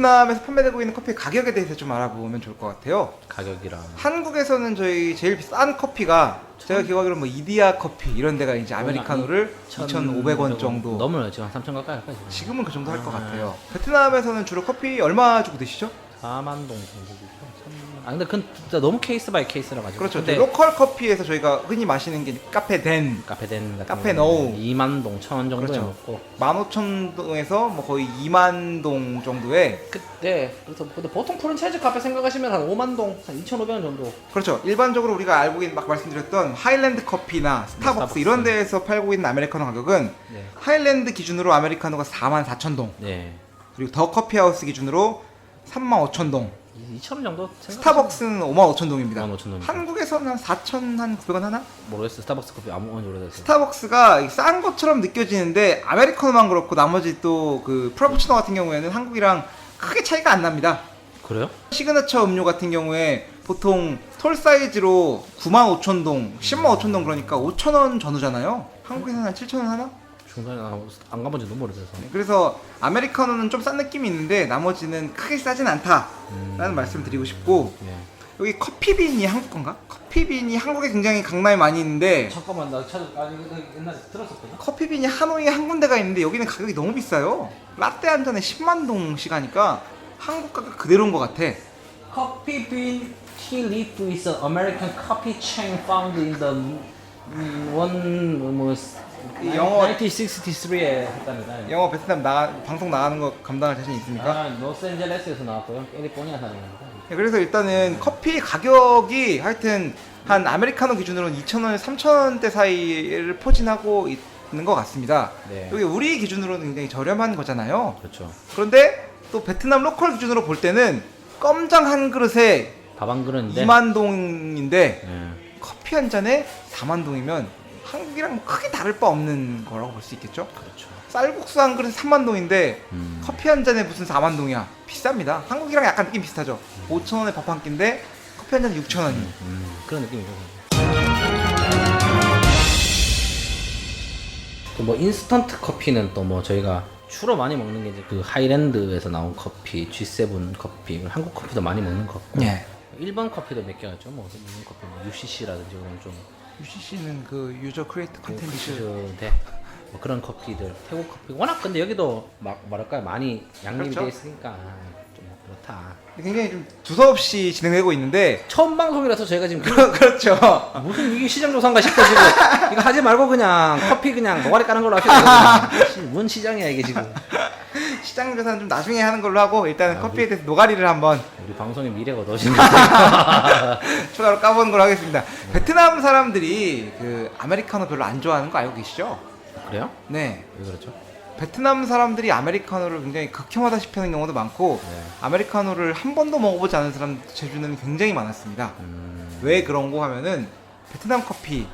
베트남에서 판매되고 있는 커피의 가격에 대해서 좀 알아보면 좋을 것 같아요. 가격이랑 한국에서는 저희 제일 비싼 커피가 제가 기억하기로 뭐 이디야 커피 이런 데가 이제 아메리카노를 2,500원 정도. 넘어요. 지금 3,000 가까이 할까 지금. 지금은 그 정도 할 것 같아요. 베트남에서는 주로 커피 얼마 주고 드시죠? 4만 동 정도 주죠. 아 근데 그건 진짜 너무 케이스 바이 케이스라 가지고. 그렇죠. 근데 로컬 커피에서 저희가 흔히 마시는 게 카페덴 카페덴 같은 카페 거 노우. 2만 동 1,000원 정도에 그렇죠. 먹고 15,000동에서 뭐 거의 2만 동 정도에. 그때 그래서 근데 보통 프랜차이즈 카페 생각하시면 한 5만 동, 한 2,500원 정도. 그렇죠. 일반적으로 우리가 알고 있는 막 말씀드렸던 하일랜드 커피나 스타벅스 스타벅스. 이런 데에서 팔고 있는 아메리카노 가격은 네. 하일랜드 기준으로 아메리카노가 44,000동, 네. 그리고 더 커피하우스 기준으로 35,000동, 2,000원 정도 스타벅스는 55,000동입니다. 55,000동. 한국에서는 한 4,900원 하나? 모르겠어. 스타벅스 커피 아무 건지 오래됐어. 스타벅스가 싼 것처럼 느껴지는데 아메리카노만 그렇고 나머지 또 그 프라푸치노 같은 경우에는 한국이랑 크게 차이가 안 납니다. 그래요? 시그너처 음료 같은 경우에 보통 톨 사이즈로 95,000동, 105,000동 그러니까 5,000원 전후잖아요. 한국에서는 한 7,000원 하나? 중간에 안 가본 지 너무 오래돼서. 그래서 아메리카노는 좀 싼 느낌이 있는데 나머지는 크게 싸진 않다라는 말씀을 드리고 싶고, 예. 여기 커피빈이 한국 건가? 커피빈이 한국에 굉장히 강남에 많이 있는데 잠깐만 나 찾아 옛날에 들었었거든. 커피빈이 하노이에 한 군데가 있는데 여기는 가격이 너무 비싸요. 라떼 한 잔에 10만 동씩 하니까 한국 가격 그대로인 것 같아. Coffee Bean Tea Leaf is an American coffee chain found in the 영어 1963에 했답니다. 영어 베트남 방송 나가는 거 감당할 자신 있습니까? 아, 로스앤젤레스에서 나왔고요. 캘리포니아 사람입니다. 네, 그래서 일단은 커피 가격이 하여튼 한 아메리카노 기준으로는 2,000원에서 3,000원대 사이를 포진하고 있는 것 같습니다. 네. 여기 우리 기준으로는 굉장히 저렴한 거잖아요. 그렇죠. 그런데 또 베트남 로컬 기준으로 볼 때는 껌장 한 그릇에 밥 한 그릇인데 2만 동인데 예. 커피 한 잔에 4만 동이면 한국이랑 뭐 크게 다를 바 없는 거라고 볼 수 있겠죠? 그렇죠. 쌀국수 한 그릇에 3만 동인데 커피 한 잔에 무슨 4만 동이야. 비쌉니다. 한국이랑 약간 느낌 비슷하죠. 5,000원에 밥 한 끼인데 커피 한 잔에 6,000원이. 그런 느낌이죠. 또 뭐 인스턴트 커피는 또 뭐 저희가 주로 많이 먹는 게 이제 그 하이랜드에서 나온 커피, G7 커피, 한국 커피도 많이 먹는 것 같고. 예. 일본 커피도 몇 개가 있죠. 뭐 일본 커피, 뭐 UCC라든지 그런 좀 UCC는 그 유저 크리에이터 컨텐츠. 네. 뭐 그런 커피들, 태국 커피. 워낙 근데 여기도 막 뭐랄까요 많이 양립이 그렇죠. 돼 있으니까 좀 그렇다. 굉장히 좀 두서없이 진행되고 있는데 처음 방송이라서 저희가 지금 그렇죠. 무슨 이게 시장 조사인가 싶어 지금 이거 하지 말고 그냥 커피 그냥 노가리 까는 걸로 하셔야 돼요. 뭔 시장이야 이게 지금. 시장 조사는 좀 나중에 하는 걸로 하고 일단은 커피에 대해서 노가리를 한번 우리 방송의 미래가 어떠신 것 같아요. 추가로 까보는 걸로 하겠습니다. 베트남 사람들이 그 아메리카노 별로 안 좋아하는 거 알고 계시죠? 그래요? 네. 왜 그렇죠? 베트남 사람들이 아메리카노를 굉장히 극혐하다시피 하는 경우도 많고 네. 아메리카노를 한 번도 먹어보지 않은 사람 제주는 굉장히 많았습니다. 왜 그런 거 하면은 베트남 커피는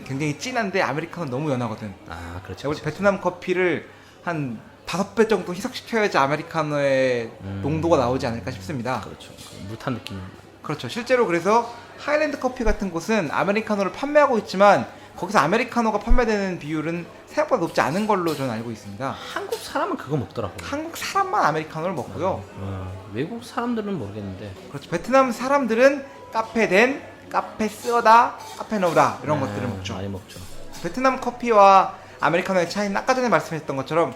굉장히 진한데 아메리카노는 너무 연하거든. 아 그렇죠. 제가 볼 때 베트남 커피를 한 5배 정도 희석시켜야지 아메리카노의 농도가 나오지 않을까 싶습니다. 그렇죠. 물탄 느낌. 그렇죠. 실제로 그래서 하일랜드 커피 같은 곳은 아메리카노를 판매하고 있지만 거기서 아메리카노가 판매되는 비율은 생각보다 높지 않은 걸로 저는 알고 있습니다. 한국 사람은 그거 먹더라고요. 한국 사람만 아메리카노를 먹고요. 외국 사람들은 모르겠는데. 그렇죠. 베트남 사람들은 카페덴, 카페 쓰어다, 카페 노다 이런 것들을 먹죠. 많이 먹죠. 베트남 커피와 아메리카노의 차이는 아까 전에 말씀했던 것처럼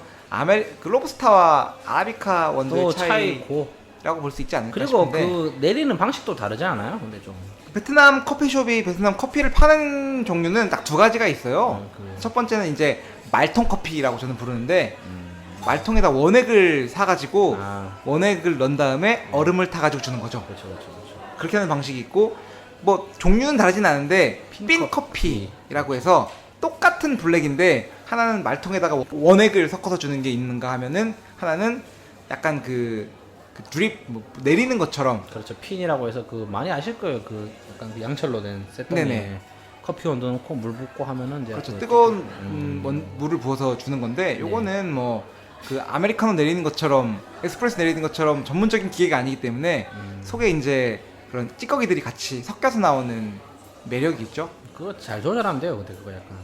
그 로부스타와 아라비카 원두의 또 차이라고 차이고. 볼 수 있지 않을까 그리고 싶은데 그 내리는 방식도 다르지 않아요? 근데 좀. 베트남 커피숍이 베트남 커피를 파는 종류는 딱 두 가지가 있어요. 첫 번째는 이제 말통 커피라고 저는 부르는데 말통에다 원액을 사가지고 원액을 넣은 다음에 얼음을 타가지고 주는 거죠. 그렇죠. 그렇게 하는 방식이 있고 뭐 종류는 다르진 않은데 빈 커피라고 해서 똑같은 블랙인데 하나는 말통에다가 원액을 섞어서 주는 게 있는가 하면은 하나는 약간 그 드립 뭐 내리는 것처럼. 그렇죠. 핀이라고 해서 그 많이 아실 거예요. 그 약간 그 양철로 된 셋동에 네네. 커피 온도 넣고 물 붓고 하면은 이제 그렇죠. 그 뜨거운 물을 부어서 주는 건데 요거는 뭐 그 아메리카노 내리는 것처럼 에스프레소 내리는 것처럼 전문적인 기계가 아니기 때문에 속에 이제 그런 찌꺼기들이 같이 섞여서 나오는 매력이 있죠. 그거 잘 조절하면 돼요. 근데 그거 약간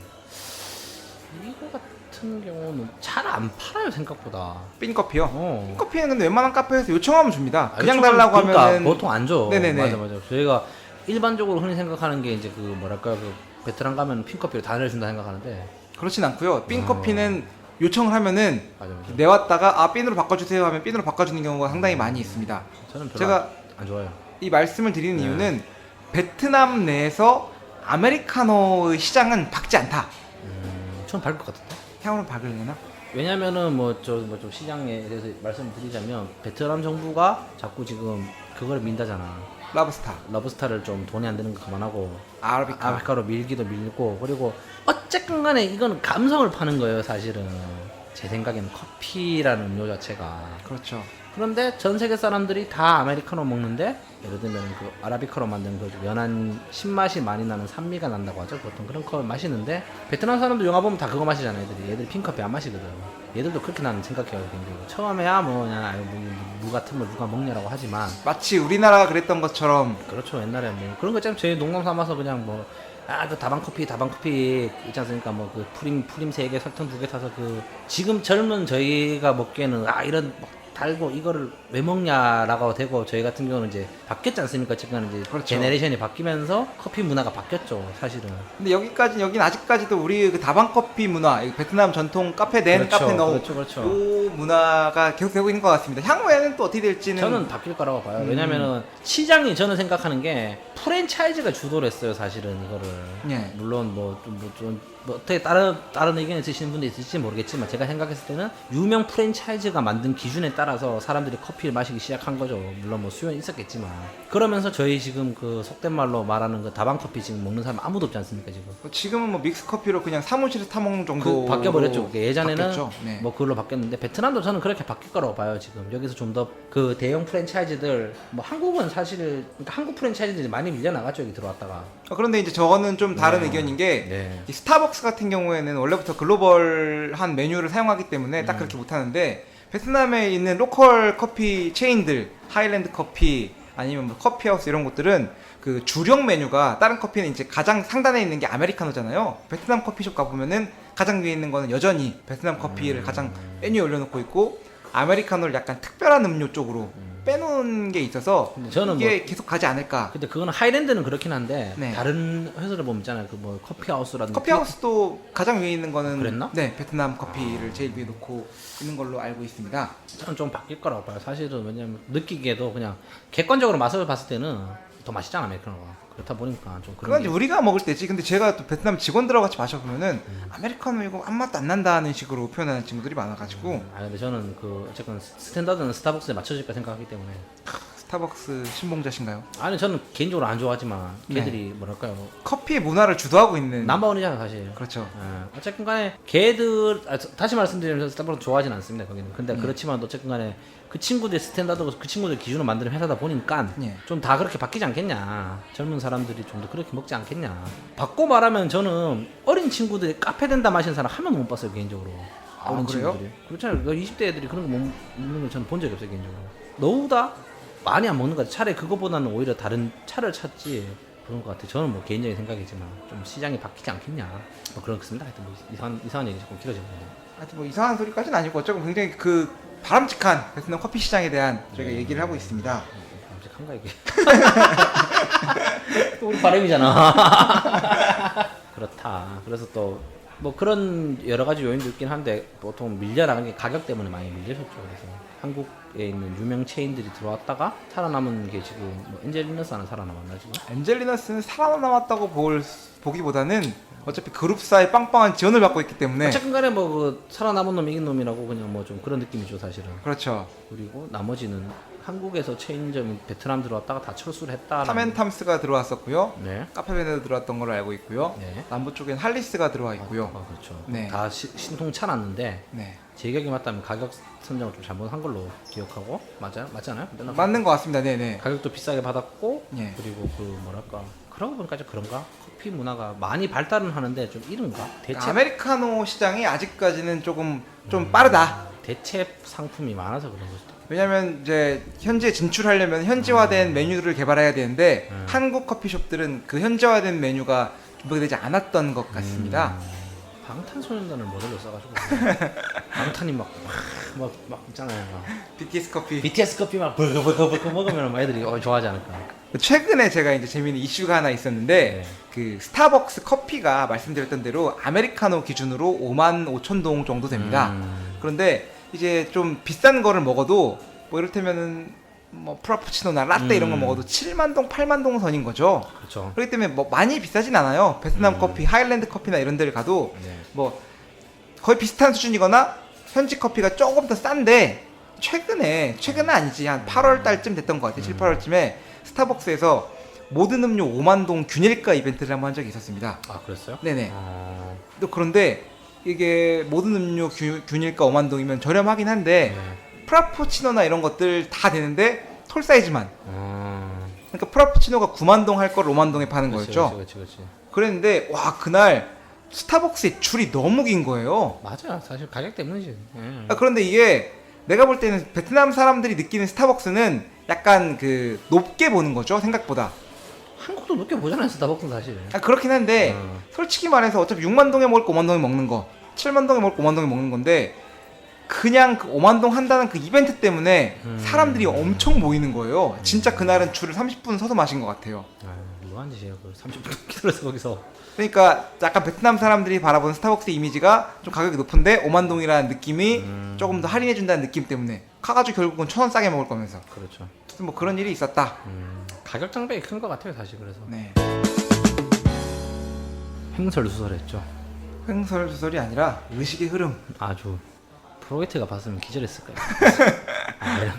이거 같은 같은 경우는 잘 안 팔아요 생각보다. 빈 커피요? 어. 빈 커피는 근데 웬만한 카페에서 요청하면 줍니다. 그냥 요즘은 달라고 그러니까 하면은 보통 안 줘. 네네네. 맞아. 저희가 일반적으로 흔히 생각하는 게 이제 그 뭐랄까 그 베트남 가면 핑커피를 다 내준다 생각하는데 그렇진 않고요. 빈 커피는 요청을 하면은 맞아. 내왔다가 아 빈으로 바꿔주세요 하면 빈으로 바꿔주는 경우가 상당히 많이 있습니다. 저는 별로 제가 안 좋아요. 이 말씀을 드리는 네. 이유는 베트남 내에서 아메리카노의 시장은 밝지 않다. 전 밝을 것 같은데. 향으로 밝으려나? 왜냐면은 뭐 좀 시장에 대해서 말씀을 드리자면 베트남 정부가 자꾸 지금 그걸 민다잖아. 라브스타, 러브스타를 좀 돈이 안 드는 거 그만하고 아라비카. 아메리카노 밀기도 밀고 그리고 어쨌든 간에 이건 감성을 파는 거예요 사실은. 제 생각에는 커피라는 음료 자체가. 그렇죠. 그런데 전 세계 사람들이 다 아메리카노 먹는데 예를 들면 그 아라비카로 만든 그 연한 신맛이 많이 나는 산미가 난다고 하죠. 보통 그런 걸 마시는데 베트남 사람들 영화 보면 다 그거 마시잖아요. 얘들이 핑커피 안 마시거든. 얘들도 그렇게 나는 생각해요. 개인적으로. 처음에야 뭐냐 무 같은 걸 누가 먹냐라고 하지만 마치 우리나라가 그랬던 것처럼 그렇죠. 옛날에 뭐 그런 거 있잖아요. 저희 농담 삼아서 그냥 뭐 그 다방커피 있지 않습니까? 뭐 그 프림 3개 설탕 2개 타서 그 지금 젊은 저희가 먹기에는 이런 달고 이거를 왜 먹냐라고 되고 저희 같은 경우는 이제 바뀌었지 않습니까? 지금 이제 그렇죠. 제네레이션이 바뀌면서 커피 문화가 바뀌었죠, 사실은. 근데 여긴 아직까지도 우리 그 다방 커피 문화, 이 베트남 전통 카페 낸 그렇죠, 카페 너우 그렇죠. 그 문화가 계속되고 있는 것 같습니다. 향후에는 또 어떻게 될지는 저는 바뀔 거라고 봐요. 왜냐면은 시장이 저는 생각하는 게 프랜차이즈가 주도를 했어요, 사실은 이거를. 예. 물론 뭐 어떻게 다른 의견 있으시는 분도 있을지 모르겠지만 제가 생각했을 때는 유명 프랜차이즈가 만든 기준에 따라서 사람들이 커피를 마시기 시작한 거죠. 물론 뭐 수요는 있었겠지만 그러면서 저희 지금 그 속된 말로 말하는 그 다방 커피 지금 먹는 사람 아무도 없지 않습니까 지금? 지금은 뭐 믹스 커피로 그냥 사무실에서 타먹는 정도 바뀌어버렸죠. 예전에는 바뀌었죠. 네. 뭐 그걸로 바뀌었는데 베트남도 저는 그렇게 바뀔 거라고 봐요. 지금 여기서 좀 더 그 대형 프랜차이즈들 뭐 한국은 사실 그러니까 한국 프랜차이즈들이 많이 밀려나갔죠 여기 들어왔다가. 그런데 이제 저는 좀 다른 네. 의견인 게 네. 이 스타벅스 같은 경우에는 원래부터 글로벌한 메뉴를 사용하기 때문에 딱 그렇게 못하는데 베트남에 있는 로컬 커피 체인들 하일랜드 커피 아니면 뭐 커피하우스 이런 곳들은 그 주력 메뉴가 다른 커피는 이제 가장 상단에 있는 게 아메리카노잖아요. 베트남 커피숍 가보면은 가장 위에 있는 거는 여전히 베트남 커피를 가장 메뉴에 올려놓고 있고 아메리카노를 약간 특별한 음료 쪽으로 빼놓은 게 있어서 근데 저는 이게 계속 가지 않을까. 근데 그거는 하이랜드는 그렇긴 한데 네. 다른 회사를 보면 있잖아요. 그 뭐 커피하우스라든지 커피하우스도 가장 위에 있는 거는 그랬나? 네 베트남 커피를 제일 위에 놓고 있는 걸로 알고 있습니다. 저는 좀 바뀔 거라고 봐요. 사실은 왜냐면 느끼기에도 그냥 객관적으로 맛을 봤을 때는 더 맛있잖아 아메리카노가. 그렇다 보니까 좀 그건 그런 이제 게 우리가 먹을 때지. 근데 제가 또 베트남 직원들하고 같이 마셔보면은 아메리카노 이거 아무 맛도 안 난다는 식으로 표현하는 친구들이 많아가지고 근데 저는 그 어쨌든 스탠다드는 스타벅스에 맞춰질까 생각하기 때문에 스타벅스 신봉자신가요? 아니 저는 개인적으로 안 좋아하지만 네. 걔들이 뭐랄까요 커피의 문화를 주도하고 있는 넘버원이잖아 사실. 그렇죠. 어쨌든 간에 걔들 다시 말씀드리면 스타벅스 좋아하진 않습니다 거기는. 근데 그렇지만 어쨌든 간에 그 친구들 스탠다드고 그 친구들 기준으로 만드는 회사다 보니까 예. 좀 다 그렇게 바뀌지 않겠냐. 젊은 사람들이 좀 더 그렇게 먹지 않겠냐. 바꿔 말하면 저는 어린 친구들이 카페 된다 마시는 사람 한 명도 못 봤어요 개인적으로. 아, 어린 그래요? 친구들이. 그렇잖아요. 20대 애들이 그런 거 못 먹는 거 저는 본 적이 없어요 개인적으로. 너보다 많이 안 먹는 것 같아요. 차라리 그거보다는 오히려 다른 차를 찾지 그런 것 같아요. 저는 뭐 개인적인 생각이지만 좀 시장이 바뀌지 않겠냐. 뭐 그렇습니다. 하여튼 뭐 이상한 얘기 조금 길어지는데. 하여튼 뭐 이상한 소리까지는 아니고 어쩌고 굉장히 그 바람직한 베트남 커피 시장에 대한 저희가 얘기를 하고 있습니다. 바람직한가 이게? 또 우리 바람이잖아. 그렇다. 그래서 또 뭐 그런 여러 가지 요인도 있긴 한데 보통 밀려나간 게 가격 때문에 많이 밀리셨죠. 그래서 한국에 있는 유명 체인들이 들어왔다가 살아남은 게 지금 뭐 엔젤리너스 하나 살아남았나 지금? 엔젤리너스는 살아남았다고 보기보다는 어차피 그룹사의 빵빵한 지원을 받고 있기 때문에 어쨌든 간에 뭐 그 살아남은 놈 이긴 놈이라고 그냥 뭐 좀 그런 느낌이죠 사실은. 그렇죠. 그리고 나머지는 한국에서 체인점이 베트남 들어왔다가 다 철수를 했다. 타멘탐스가 들어왔었고요. 네. 카페베네도 들어왔던 걸로 알고 있고요. 네. 남부 쪽엔 할리스가 들어와 있고요. 그렇죠. 네. 다 신통차 났는데 네. 제 기억에 맞다면 가격 선정을 좀 잘못한 걸로 기억하고 맞잖아요? 맞는 것 같습니다. 네네. 가격도 비싸게 받았고 예. 그리고 그 뭐랄까 그러고 보니까 좀 그런가 커피 문화가 많이 발달은 하는데 좀 이른가 대체 아메리카노 시장이 아직까지는 조금 좀 빠르다. 대체 상품이 많아서 그런 거죠. 왜냐면 이제 현지에 진출하려면 현지화된 메뉴를 개발해야 되는데 한국 커피숍들은 그 현지화된 메뉴가 준비되지 않았던 것 같습니다. 방탄소년단을 모델로 써가지고 방탄이 막 있잖아요. 막. BTS 커피. BTS 커피 막 버거버거 먹으면 막 애들이 좋아하지 않을까. 최근에 제가 이제 재미있는 이슈가 하나 있었는데 네. 그 스타벅스 커피가 말씀드렸던 대로 아메리카노 기준으로 55,000동 정도 됩니다. 그런데 이제 좀 비싼 거를 먹어도 뭐 이를테면은 뭐 프라푸치노나 라떼 이런 거 먹어도 7만 동, 8만 동 선인 거죠. 그렇죠. 그렇기 때문에 뭐 많이 비싸진 않아요. 베트남 커피, 하일랜드 커피나 이런 데를 가도 네. 뭐 거의 비슷한 수준이거나 현지 커피가 조금 더 싼데 최근은 아니지 한 8월 달쯤 됐던 것 같아요. 7, 8월쯤에 스타벅스에서 모든 음료 5만 동 균일가 이벤트를 한번 한 적이 있었습니다. 아 그랬어요? 네네. 또 그런데 이게 모든 음료 균일가 5만 동이면 저렴하긴 한데 네. 프라푸치노나 이런 것들 다 되는데 톨 사이즈만. 그러니까 프라푸치노가 9만 동 할 걸 5만 동에 파는 거였죠. 그렇지. 그랬는데 와 그날 스타벅스에 줄이 너무 긴 거예요. 맞아. 사실 가격 때문이지. 그런데 이게 내가 볼 때는 베트남 사람들이 느끼는 스타벅스는 약간 그 높게 보는 거죠 생각보다. 한국도 높게 보잖아요, 스타벅스 사실. 그렇긴 한데 솔직히 말해서 어차피 6만 동에 먹을 거 5만 동에 먹는 거, 7만 동에 먹을 거 5만 동에 먹는 건데 그냥 그 5만 동 한다는 그 이벤트 때문에 사람들이 엄청 모이는 거예요. 진짜 그날은 줄을 30분 서서 마신 것 같아요. 뭐한 짓이에요, 그 30분 기다려서 거기서. 그러니까 약간 베트남 사람들이 바라보는 스타벅스 이미지가 좀 가격이 높은데 5만 동이라는 느낌이 조금 더 할인해준다는 느낌 때문에 가가지고 결국은 1,000원 싸게 먹을 거면서. 그렇죠. 뭐 그런 일이 있었다. 가격 장벽이 큰 것 같아요, 사실. 그래서 네. 횡설수설했죠. 횡설수설이 아니라 의식의 흐름. 아주 프로게이트가 봤으면 기절했을 거예요. 이런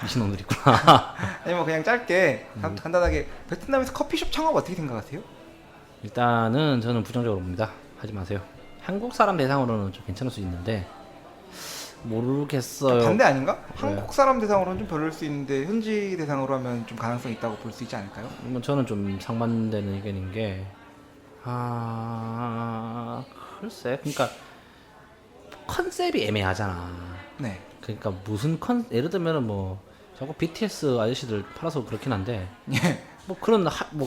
미친놈들 있구나. 아니 뭐 그냥 짧게 간단하게 베트남에서 커피숍 창업 어떻게 생각하세요? 일단은 저는 부정적으로 봅니다. 하지 마세요. 한국 사람 대상으로는 좀 괜찮을 수 있는데 모르겠어요. 반대 아닌가? 네. 한국 사람 대상으로는 좀 별로일 수 있는데 현지 대상으로 하면 좀 가능성이 있다고 볼 수 있지 않을까요? 저는 좀 상반되는 의견인 게 글쎄, 그러니까 컨셉이 애매하잖아. 네. 그러니까 무슨 예를 들면은 뭐 자꾸 BTS 아저씨들 팔아서 그렇긴 한데 예. 뭐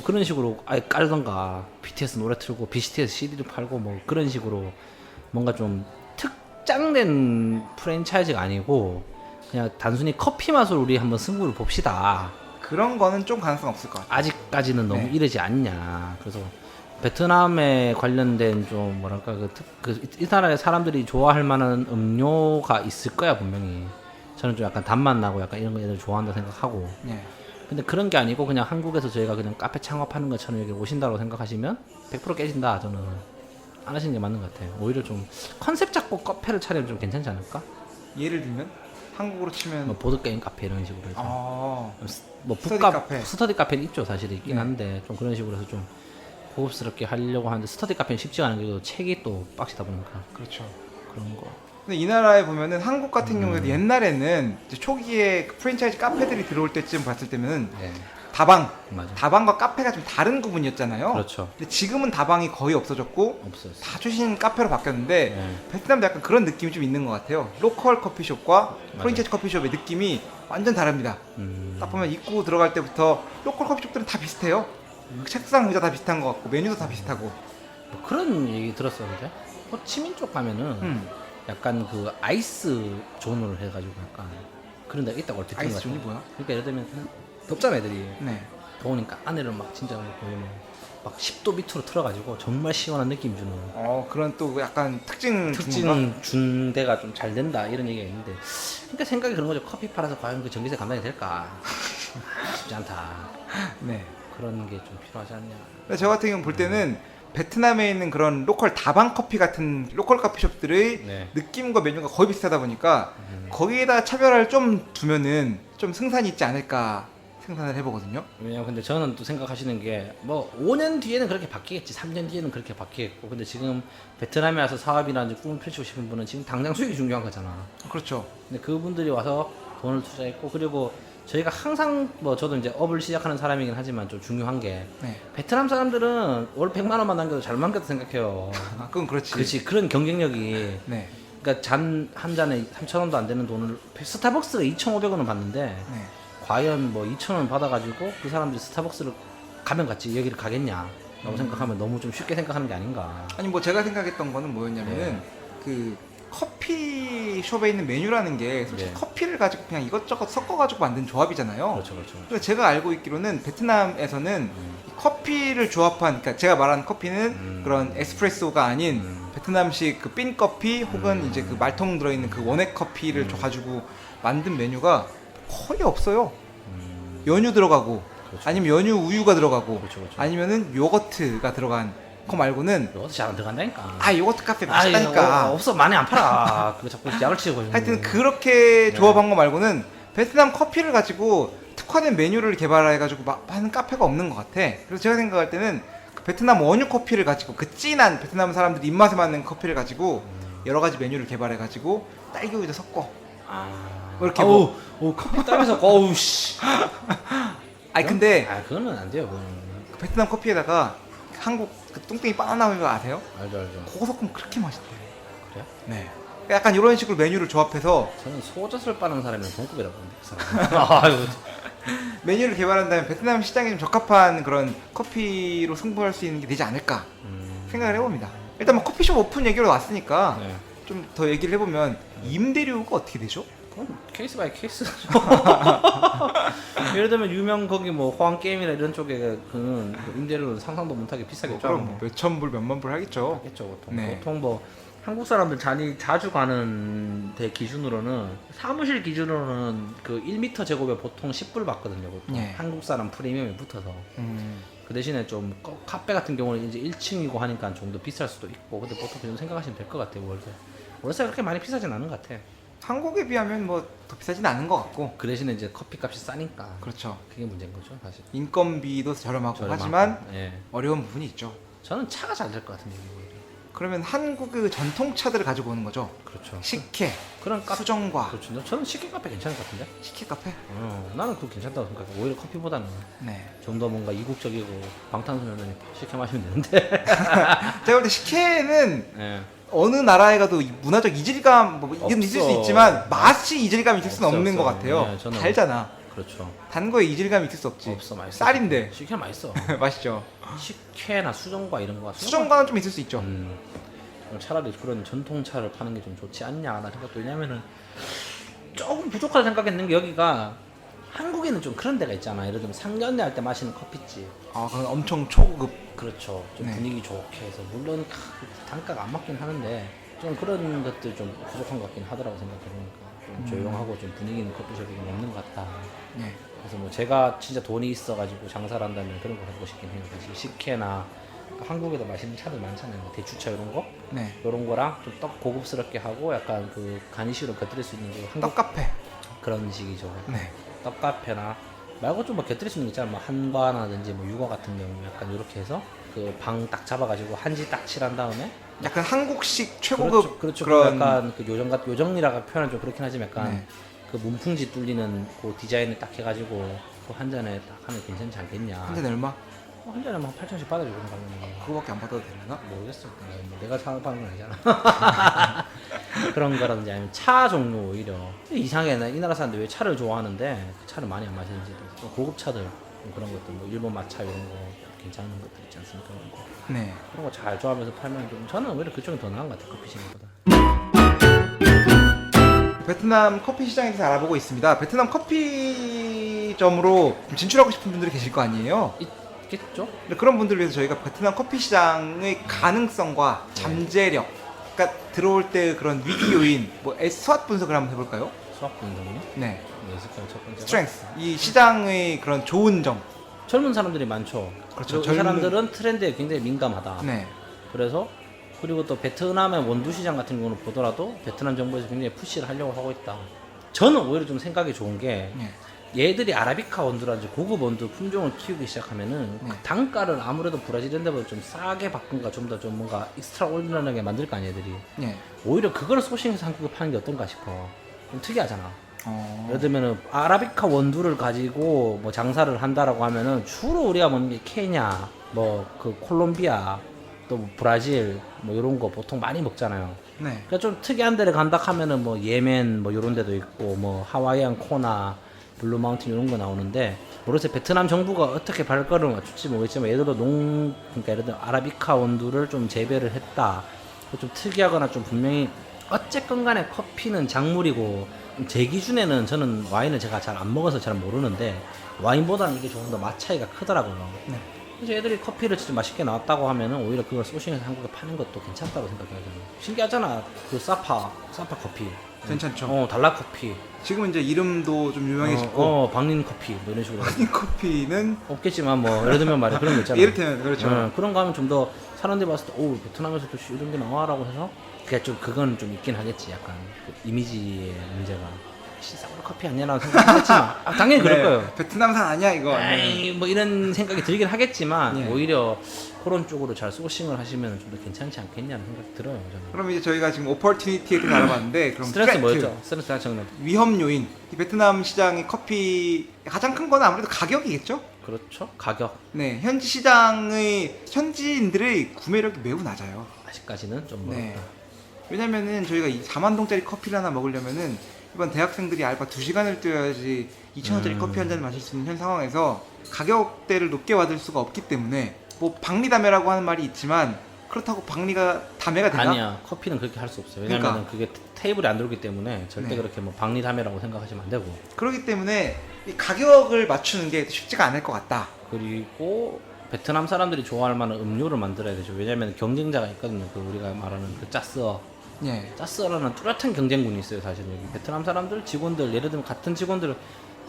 그런 식으로 아예 깔던가 BTS 노래 틀고 BTS CD를 팔고 뭐 그런 식으로 뭔가 좀 특장된 프랜차이즈가 아니고 그냥 단순히 커피 맛으로 우리 한번 승부를 봅시다. 그런 거는 좀 가능성 없을 것 같아요. 아직까지는 너무 네. 이르지 않냐. 그래서 베트남에 관련된 좀 뭐랄까 이 나라의 사람들이 좋아할 만한 음료가 있을 거야 분명히. 저는 좀 약간 단맛 나고 약간 이런 거 애들 좋아한다 생각하고. 예. 근데 그런 게 아니고 그냥 한국에서 저희가 그냥 카페 창업하는 것처럼 여기 오신다고 생각하시면 100% 깨진다. 저는 안 하시는 게 맞는 것 같아요. 오히려 좀 컨셉 잡고 카페를 차리면 좀 괜찮지 않을까? 예를 들면 한국으로 치면 뭐 보드 게임 카페 이런 식으로 해서. 뭐 스터디 북카 카페. 스터디 카페는 있죠, 사실 있긴 네. 한데 좀 그런 식으로 해서 좀 고급스럽게 하려고 하는데 스터디 카페는 쉽지가 않은 게 책이 또 빡시다 보니까 그렇죠. 그런 거. 근데 이 나라에 보면은 한국 같은 경우에도 옛날에는 이제 초기에 그 프랜차이즈 카페들이 들어올 때쯤 봤을 때는 네, 맞아. 다방과 카페가 좀 다른 구분이었잖아요. 그렇죠. 근데 지금은 다방이 거의 없어졌고 없었어. 다 최신 카페로 바뀌었는데 네. 베트남도 약간 그런 느낌이 좀 있는 것 같아요. 로컬 커피숍과 프랜차이즈 커피숍의 느낌이 완전 다릅니다. 딱 보면 입구 들어갈 때부터 로컬 커피숍들은 다 비슷해요. 책상 의자 다 비슷한 것 같고 메뉴도 다 비슷하고. 뭐 그런 얘기 들었었는데 호치민 쪽 가면은 약간 그 아이스 존을 해가지고 약간 그런 데가 있다고 듣는 것 아이스 같아요. 존이 뭐야? 그러니까 예를 들면 덥잖아 애들이. 네. 더우니까 안에를 막 진짜 보이면 막 10도 밑으로 틀어가지고 정말 시원한 느낌 주는 그런 또 약간 특징 특징 준 데가 좀 잘 된다 이런 얘기가 있는데, 그러니까 생각이 그런 거죠. 커피 팔아서 과연 그 전기세 감당이 될까? 쉽지 않다. 네. 그런 게 좀 필요하지 않냐. 근데 저 같은 경우 볼 때는 베트남에 있는 그런 로컬 다방 커피 같은 로컬 커피숍들의 네. 느낌과 메뉴가 거의 비슷하다 보니까 거기에다 차별화를 좀 두면은 좀 승산이 있지 않을까 생각을 해보거든요. 왜냐면 근데 저는 또 생각하시는 게 뭐 5년 뒤에는 그렇게 바뀌겠지, 3년 뒤에는 그렇게 바뀌겠고, 근데 지금 베트남에 와서 사업이라든지 꿈을 펼치고 싶은 분은 지금 당장 수익이 중요한 거잖아. 그렇죠. 근데 그분들이 와서 돈을 투자했고, 그리고 저희가 항상 뭐 저도 이제 업을 시작하는 사람이긴 하지만 좀 중요한 게 네. 베트남 사람들은 월 100만 원만 남겨도 잘 남겼다 생각해요. 그건 그렇지. 그렇지. 그런 경쟁력이. 네. 그러니까 한 잔에 3,000원도 안 되는 돈을 스타벅스가 2,500원을 받는데 네. 과연 뭐 2,000원 받아가지고 그 사람들이 스타벅스를 가면 갔지 여기를 가겠냐. 라고 생각하면 너무 좀 쉽게 생각하는 게 아닌가. 아니 뭐 제가 생각했던 거는 뭐였냐면은 그 커피숍에 있는 메뉴라는 게 솔직히 네. 커피를 가지고 그냥 이것저것 섞어가지고 만든 조합이잖아요. 그렇죠. 그래서 제가 알고 있기로는 베트남에서는 이 커피를 조합한, 그러니까 제가 말하는 커피는 그런 에스프레소가 아닌 베트남식 그 빈 커피 혹은 이제 그 말통 들어있는 그 원액 커피를 가지고 만든 메뉴가 거의 없어요. 연유 들어가고 그렇죠. 아니면 연유 우유가 들어가고 그렇죠. 아니면은 요거트가 들어간 거 말고는 이것도 잘 안 들어간다니까. 아 요거트 카페 아이, 맛있다니까. 없어 많이 안 팔아. 그거 자꾸 약을 치고. 하여튼 그렇게 조합한 거 말고는 베트남 커피를 가지고 특화된 메뉴를 개발해가지고 하는 카페가 없는 것 같아. 그래서 제가 생각할 때는 그 베트남 원유 커피를 가지고 그 진한 베트남 사람들 입맛에 맞는 커피를 가지고 여러 가지 메뉴를 개발해가지고 딸기 우유도 섞어. 뭐 이렇게 아우, 오, 커피 따면서 어우 씨. 아니 근데 아 그거는 안 돼요. 그거는. 그 베트남 커피에다가 한국 그 뚱땡이 바나나 우유 아세요? 알죠. 그거 섞으면 그렇게 맛있대요. 그래요? 네. 약간 이런 식으로 메뉴를 조합해서 저는 소젖을 빠는 사람이랑 동급이라고 보는데 그 사람. 아유. 메뉴를 개발한다면 베트남 시장에 좀 적합한 그런 커피로 승부할 수 있는 게 되지 않을까 생각을 해봅니다. 일단 뭐 커피숍 오픈 얘기로 왔으니까 네. 좀 더 얘기를 해보면 임대료가 어떻게 되죠? 그건 케이스 바이 케이스죠. 예를 들면 유명 거기 뭐 호황 게임이나 이런 쪽에 그 임대료는 상상도 못하게 비싸겠죠. 그럼 뭐 몇천 불 몇만 불 하겠죠. 하겠죠 보통. 네. 보통 뭐 한국 사람들 자주 가는 데 기준으로는 사무실 기준으로는 그 1m 제곱에 보통 10불 받거든요. 보통. 예. 한국 사람 프리미엄이 붙어서. 그 대신에 좀 카페 같은 경우는 이제 1층이고 하니까 좀 더 비쌀 수도 있고. 근데 보통 그 생각하시면 될 것 같아요. 월세 그렇게 많이 비싸진 않은 것 같아. 한국에 비하면 뭐 더 비싸진 않은 것 같고. 그 대신에 이제 커피 값이 싸니까. 그렇죠. 그게 문제인 거죠, 사실. 인건비도 저렴하고 저렴하고. 하지만 예. 어려운 부분이 있죠. 저는 차가 잘 될 것 같은데 이거. 그러면 한국의 전통차들을 가지고 오는 거죠. 그렇죠. 식혜, 그런 카페. 수정과, 그렇죠. 저는 식혜 카페 괜찮을 것 같은데. 식혜 카페. 나는 그거 괜찮다고 생각해. 오히려 커피보다는 네. 좀 더 뭔가 이국적이고 방탄소년단이 식혜 마시면 되는데. 제가 볼 때 식혜는 예. 어느 나라에 가도 문화적 이질감 뭐 이건 있을 수 없어. 있지만 맛이 이질감이 있을 수는 없어, 없는 없어. 것 같아요. 네, 저는 달잖아. 그렇죠. 단 거에 이질감이 있을 수 없지. 없어 맛있어. 쌀인데 식혜 맛있어. 맛있죠. 식혜나 수정과 이런 거. 수정과는 좀 있을 수 있죠. 차라리 그런 전통차를 파는 게 좀 좋지 않냐라는 생각도. 왜냐면은 조금 부족하다 생각했는 게 여기가 한국에는 좀 그런 데가 있잖아. 예를 들면 상견례 할 때 마시는 커피집. 아, 그건 엄청 초고급. 그렇죠. 좀 네. 분위기 좋게 해서 물론 단가가 안 맞긴 하는데 좀 그런 것들 좀 부족한 것 같긴 하더라고 생각해보니까. 좀 조용하고 좀 분위기 있는 커피숍이 좀 없는 것 같다. 네. 그래서 뭐 제가 진짜 돈이 있어가지고 장사를 한다면 그런 거 해보고 싶긴 해요. 사실 식혜나 한국에도 맛있는 차들 많잖아요. 뭐 대추차 이런 거, 네. 이런 거랑 좀 떡 고급스럽게 하고 약간 그 가니쉬로 곁들일 수 있는 그 한국 떡 카페. 그런 식이죠. 네. 떡 카페나 말고 좀 뭐 곁들일 수 있는 게 있잖아. 뭐 한과라든지 뭐 육아 같은 경우 약간 이렇게 해서 그 방 딱 잡아가지고 한지 딱 칠한 다음에 약간 한국식 최고급 그렇죠. 그런 약간 그 요정이라고 표현은 좀 그렇긴 하지만 약간 네. 그 문풍지 뚫리는 그 디자인을 딱 해가지고 그 한 잔에 딱 하면 괜찮지 않겠냐. 한 잔에 얼마? 한 잔에 뭐 8,000원씩 받아주고 가면 그거밖에 안 받아도 되나? 모르겠어. 뭐 내가 사는 건 아니잖아. 그런 거라든지 아니면 차 종류 오히려 이상해. 이 나라 사람들 왜 차를 좋아하는데 차를 많이 안 마시는지. 좀 고급 차들 뭐 그런 것들 뭐 일본 마차 이런 거 괜찮은 것들 있지 않습니까? 그런 거. 네. 그런 거 잘 좋아하면서 팔면 좀 저는 오히려 그쪽이 더 나은 것 같아요. 커피숍보다. 베트남 커피 시장에 대해서 알아보고 있습니다. 베트남 커피점으로 좀 진출하고 싶은 분들이 계실 거 아니에요? 있겠죠? 근데 그런 분들을 위해서 저희가 베트남 커피 시장의 가능성과 잠재력, 그러니까 들어올 때 그런 위기 요인, 뭐 SWOT 분석을 한번 해볼까요? 수학 분석이요? 네. 뭐 있을까요? 첫 번째가? 스트렝스. 이 시장의 그런 좋은 점. 젊은 사람들이 많죠. 그렇죠. 그리고 이 사람들은 트렌드에 굉장히 민감하다. 네. 그래서 그리고 또 베트남의 원두 시장 같은 경우는 보더라도 베트남 정부에서 굉장히 푸시를 하려고 하고 있다. 저는 오히려 좀 생각이 좋은 게 네. 얘들이 아라비카 원두라든지 고급 원두 품종을 키우기 시작하면은 네. 그 단가를 아무래도 브라질 이런 데보다 좀 싸게 바꾼가 좀 더 좀 뭔가 익스트라올디너하게 만들 거 아니야 얘들이. 네. 오히려 그걸 소싱해서 한국에 파는 게 어떤가 싶어. 좀 특이하잖아. 예를 어. 들면은 아라비카 원두를 가지고 뭐 장사를 한다라고 하면은 주로 우리가 먹는 게 케냐, 뭐 그 콜롬비아, 또 뭐 브라질 뭐 이런 거 보통 많이 먹잖아요. 네. 그러니까 좀 특이한 데를 간다 하면은 뭐 예멘 뭐 이런 데도 있고 뭐 하와이안 코나 블루 마운틴 이런 거 나오는데 모르겠어요. 베트남 정부가 어떻게 발걸음을 맞출지 모르겠지만 얘들도 그러니까 예를 들어 아라비카 원두를 좀 재배를 했다. 좀 특이하거나 좀 분명히 어쨌건 간에 커피는 작물이고 제 기준에는 저는 와인을 제가 잘 안 먹어서 잘 모르는데 와인보다는 이게 조금 더 맛 차이가 크더라고요. 네. 그래서 애들이 커피를 진짜 맛있게 나왔다고 하면은 오히려 그걸 소싱해서 한국에 파는 것도 괜찮다고 생각해요. 저는. 신기하잖아. 그 사파 커피. 괜찮죠. 달라 커피. 지금 이제 이름도 좀 유명해졌고 박린 커피 뭐 이런 식으로. 이 커피는 없겠지만 뭐 예를 들면 말이야 그런 거 있잖아. 이를테면 그렇죠. 그런 거 하면 좀 더 사람들이 봤을 때 오 베트남에서도 이런 게 나와라고 해서 그건 좀 있긴 하겠지. 약간 그 이미지의 문제가. 싸구려 커피 아니야라고 생각하겠지만 당연히 그럴 네, 거예요. 베트남산 아니야 이거. 에이, 뭐 이런 생각이 들긴 하겠지만 예. 오히려 그런 쪽으로 잘 소싱을 하시면 좀 더 괜찮지 않겠냐는 생각이 들어요. 저는. 그럼 이제 저희가 지금 오퍼튜니티에 대해서 알아봤는데 그럼 스트레스 트렌드, 뭐였죠? 스트레스 정말 위험 요인. 이 베트남 시장의 커피 가장 큰 건 아무래도 가격이겠죠? 그렇죠. 가격 네, 현지 시장의 현지인들의 구매력이 매우 낮아요. 아직까지는 좀 멀었다. 네. 왜냐면은 저희가 이 4만 동짜리 커피를 하나 먹으려면은 이번 대학생들이 알바 2시간을 뛰어야지 2,000원짜리 커피 한 잔을 마실 수 있는 현 상황에서 가격대를 높게 받을 수가 없기 때문에 뭐 박리담회라고 하는 말이 있지만 그렇다고 박리가 담회가 되나? 아니야. 커피는 그렇게 할 수 없어요. 왜냐면 그게 테이블이 안 들어오기 때문에 절대 네. 그렇게 뭐 박리담회라고 생각하시면 안 되고. 그렇기 때문에 이 가격을 맞추는 게 쉽지가 않을 것 같다. 그리고 베트남 사람들이 좋아할 만한 음료를 만들어야 되죠. 왜냐면 경쟁자가 있거든요. 그 우리가 말하는 그 짜스어. 예. 짜스어라는 뚜렷한 경쟁군이 있어요. 사실 여기 베트남 사람들 직원들 예를 들면 같은 직원들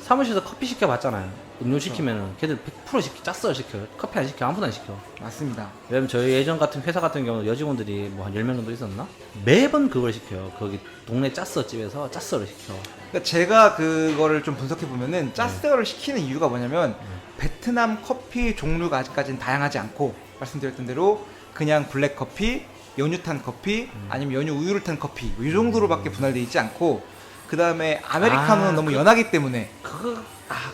사무실에서 커피 시켜봤잖아요. 음료 시키면은 걔들 100% 짜스어 시켜요. 커피 안 시켜. 아무도 안 시켜. 맞습니다. 왜냐면 저희 예전 같은 회사 같은 경우는 여직원들이 뭐 한 10명 정도 있었나? 매번 그걸 시켜요. 거기 동네 짜스어 집에서 짜스어를 시켜. 그러니까 제가 그거를 좀 분석해 보면은 짜스어를 시키는 이유가 뭐냐면 베트남 커피 종류가 아직까지는 다양하지 않고 말씀드렸던 대로 그냥 블랙 커피, 연유 탄 커피, 아니면 연유 우유를 탄 커피 뭐이 정도로밖에 분할되어 있지 않고 그 다음에 아메리카노는 너무 연하기 때문에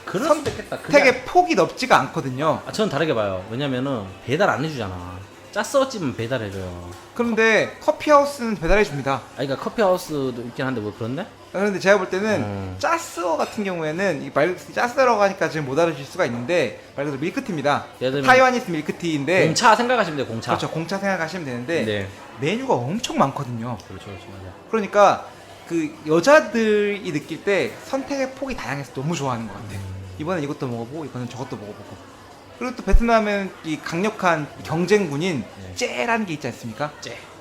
그럴 수도 있겠다. 선택의 폭이 넓지가 않거든요. 저는 다르게 봐요. 왜냐면은 배달 안 해주잖아. 짜스어 집은 배달해줘요. 그런데 커피하우스는 배달해 줍니다. 그러니까 커피하우스도 있긴 한데 뭐 그렇네? 그런데 제가 볼 때는 짜스어 같은 경우에는 이 말 짜스어라고 하니까 지금 못 알아주실 수가 있는데 말 그대로 밀크티입니다. 예를 들면 타이와니스 밀크티인데 공차 생각하시면 돼요. 공차. 그렇죠. 공차 생각하시면 되는데 네. 메뉴가 엄청 많거든요. 그렇죠, 맞아. 그러니까 그 여자들이 느낄 때 선택의 폭이 다양해서 너무 좋아하는 것 같아요. 이번엔 이것도 먹어보고 이번엔 저것도 먹어보고. 그리고 또 베트남은 이 강력한 경쟁군인 네. 째라는 게 있지 않습니까?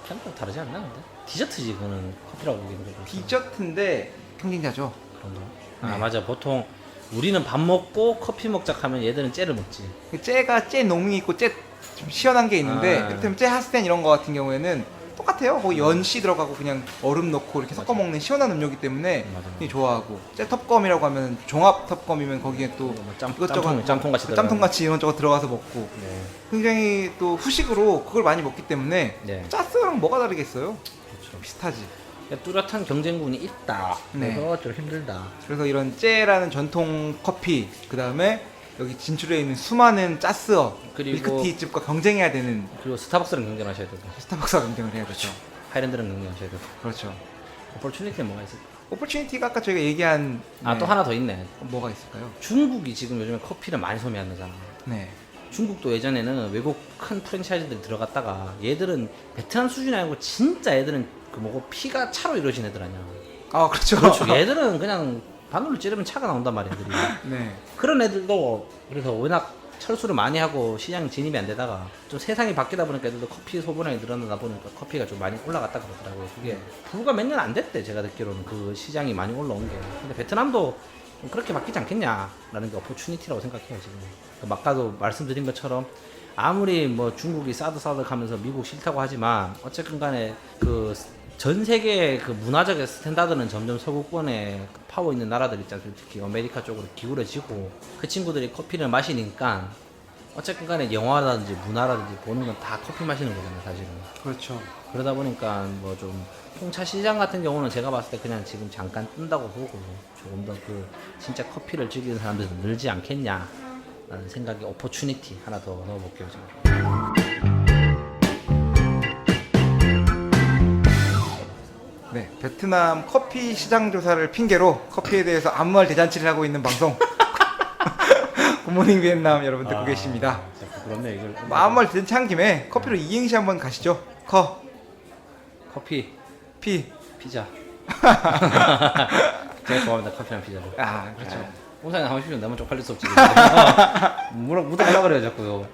그냥 다르지 않나 근데? 디저트지 그거는 커피라고 보기는 그렇고. 디저트인데 경쟁자죠. 그런가? 네. 아 맞아. 보통 우리는 밥 먹고 커피 먹자 하면 얘들은 째를 먹지. 째가 째 농이 있고 째 좀 시원한 게 있는데 아. 이를테면 째 하스텐 이런 거 같은 경우에는 똑같아요. 거기 연씨 들어가고 그냥 얼음 넣고 이렇게 섞어 먹는 시원한 음료기 때문에 맞아. 굉장히 좋아하고 째 텁검이라고 하면 종합 텁검이면 거기에 또 뭐 이것저것 짬통 같이 짬통 같이 이런 저거 들어가서 먹고 네. 굉장히 또 후식으로 그걸 많이 먹기 때문에 네. 짜스랑 뭐가 다르겠어요? 그렇죠. 비슷하지. 뚜렷한 경쟁군이 있다. 네. 그래서 좀 힘들다. 그래서 이런 째라는 전통 커피 그 다음에 여기 진출해 있는 수많은 짜스어 그리고- 밀크티집과 경쟁해야 되는 그리고 스타벅스랑 경쟁하셔야 되고 스타벅스와 경쟁을 해야 되죠. 하이랜드랑 경쟁하셔야 되고 그렇죠. 오퍼추니티는 뭐가 있을까? 오퍼튜니티가 아까 저희가 얘기한 아 또 하나 더 있네. 뭐가 있을까요? 중국이 지금 요즘에 커피를 많이 소비한다잖아. 네. 중국도 예전에는 외국 큰 프랜차이즈들이 들어갔다가 얘들은 베트남 수준이 아니고 진짜 얘들은 그 뭐고 피가 차로 이루어진 애들 아니야. 아 그렇죠. 그렇죠. 얘들은 그냥 바늘로 찌르면 차가 나온단 말이야. 애들이. 네. 그런 애들도 그래서 워낙 철수를 많이 하고 시장 진입이 안 되다가 좀 세상이 바뀌다 보니까 애들도 커피 소비량이 늘어나다 보니까 커피가 좀 많이 올라갔다 그러더라고요. 그게 불과 몇 년 안 됐대. 제가 듣기로는 그 시장이 많이 올라온 게. 근데 베트남도 좀 그렇게 바뀌지 않겠냐라는 게 어퍼추니티라고 생각해요 지금. 아까도 말씀드린 것처럼 아무리 뭐 중국이 사드사드하면서 미국 싫다고 하지만 어쨌든 간에 그 전 세계의 그 문화적 스탠다드는 점점 서구권에 파워 있는 나라들 있잖아요. 특히 아메리카 쪽으로 기울어지고 그 친구들이 커피를 마시니까 어쨌든 간에 영화라든지 문화라든지 보는 건 다 커피 마시는 거잖아요 사실은. 그렇죠. 그러다 보니까 뭐 좀 홍차 시장 같은 경우는 제가 봤을 때 그냥 지금 잠깐 뜬다고 보고 조금 더 그 진짜 커피를 즐기는 사람들이 늘지 않겠냐라는 생각이 오퍼추니티 하나 더 넣어볼게요 지금. 네. 베트남 커피 시장 조사를 핑계로 커피에 대해서 아무 말 대잔치를 하고 있는 방송 굿모닝 비엔남 여러분 듣고 계십니다. 진짜 부끄럽네 이걸. 아무 말 찬 김에 커피로 이행시 한번 가시죠. 커피, 피. 피자. 제가 좋아합니다 커피랑 피자를. 아 그렇죠. 홍상이 하고 싶으면 나만 쪽팔릴 수 없지. 묻어가려고 그래요 자꾸요.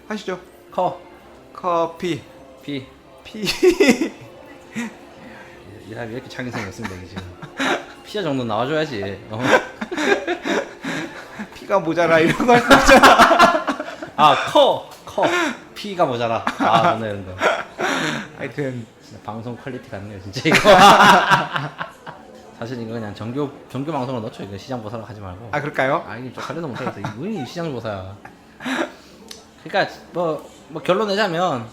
하시죠. 커피, 피. 이 사람이 이렇게 창의성이 없습니다 이게 지금. 피자 정도 나와줘야지. 피가 모자라 이런 거 할 수 없잖아. 피가 모자라. 아, 좋네 이런 거. 하여튼 진짜 방송 퀄리티 같네요 진짜 이거. 사실 이거 그냥 정규 방송으로 넣죠. 이거 시장 조사로 하지 말고. 아 그럴까요? 아 이게 쪽팔려도 못하겠어. 이거 시장 조사야. 그러니까 뭐 결론 내자면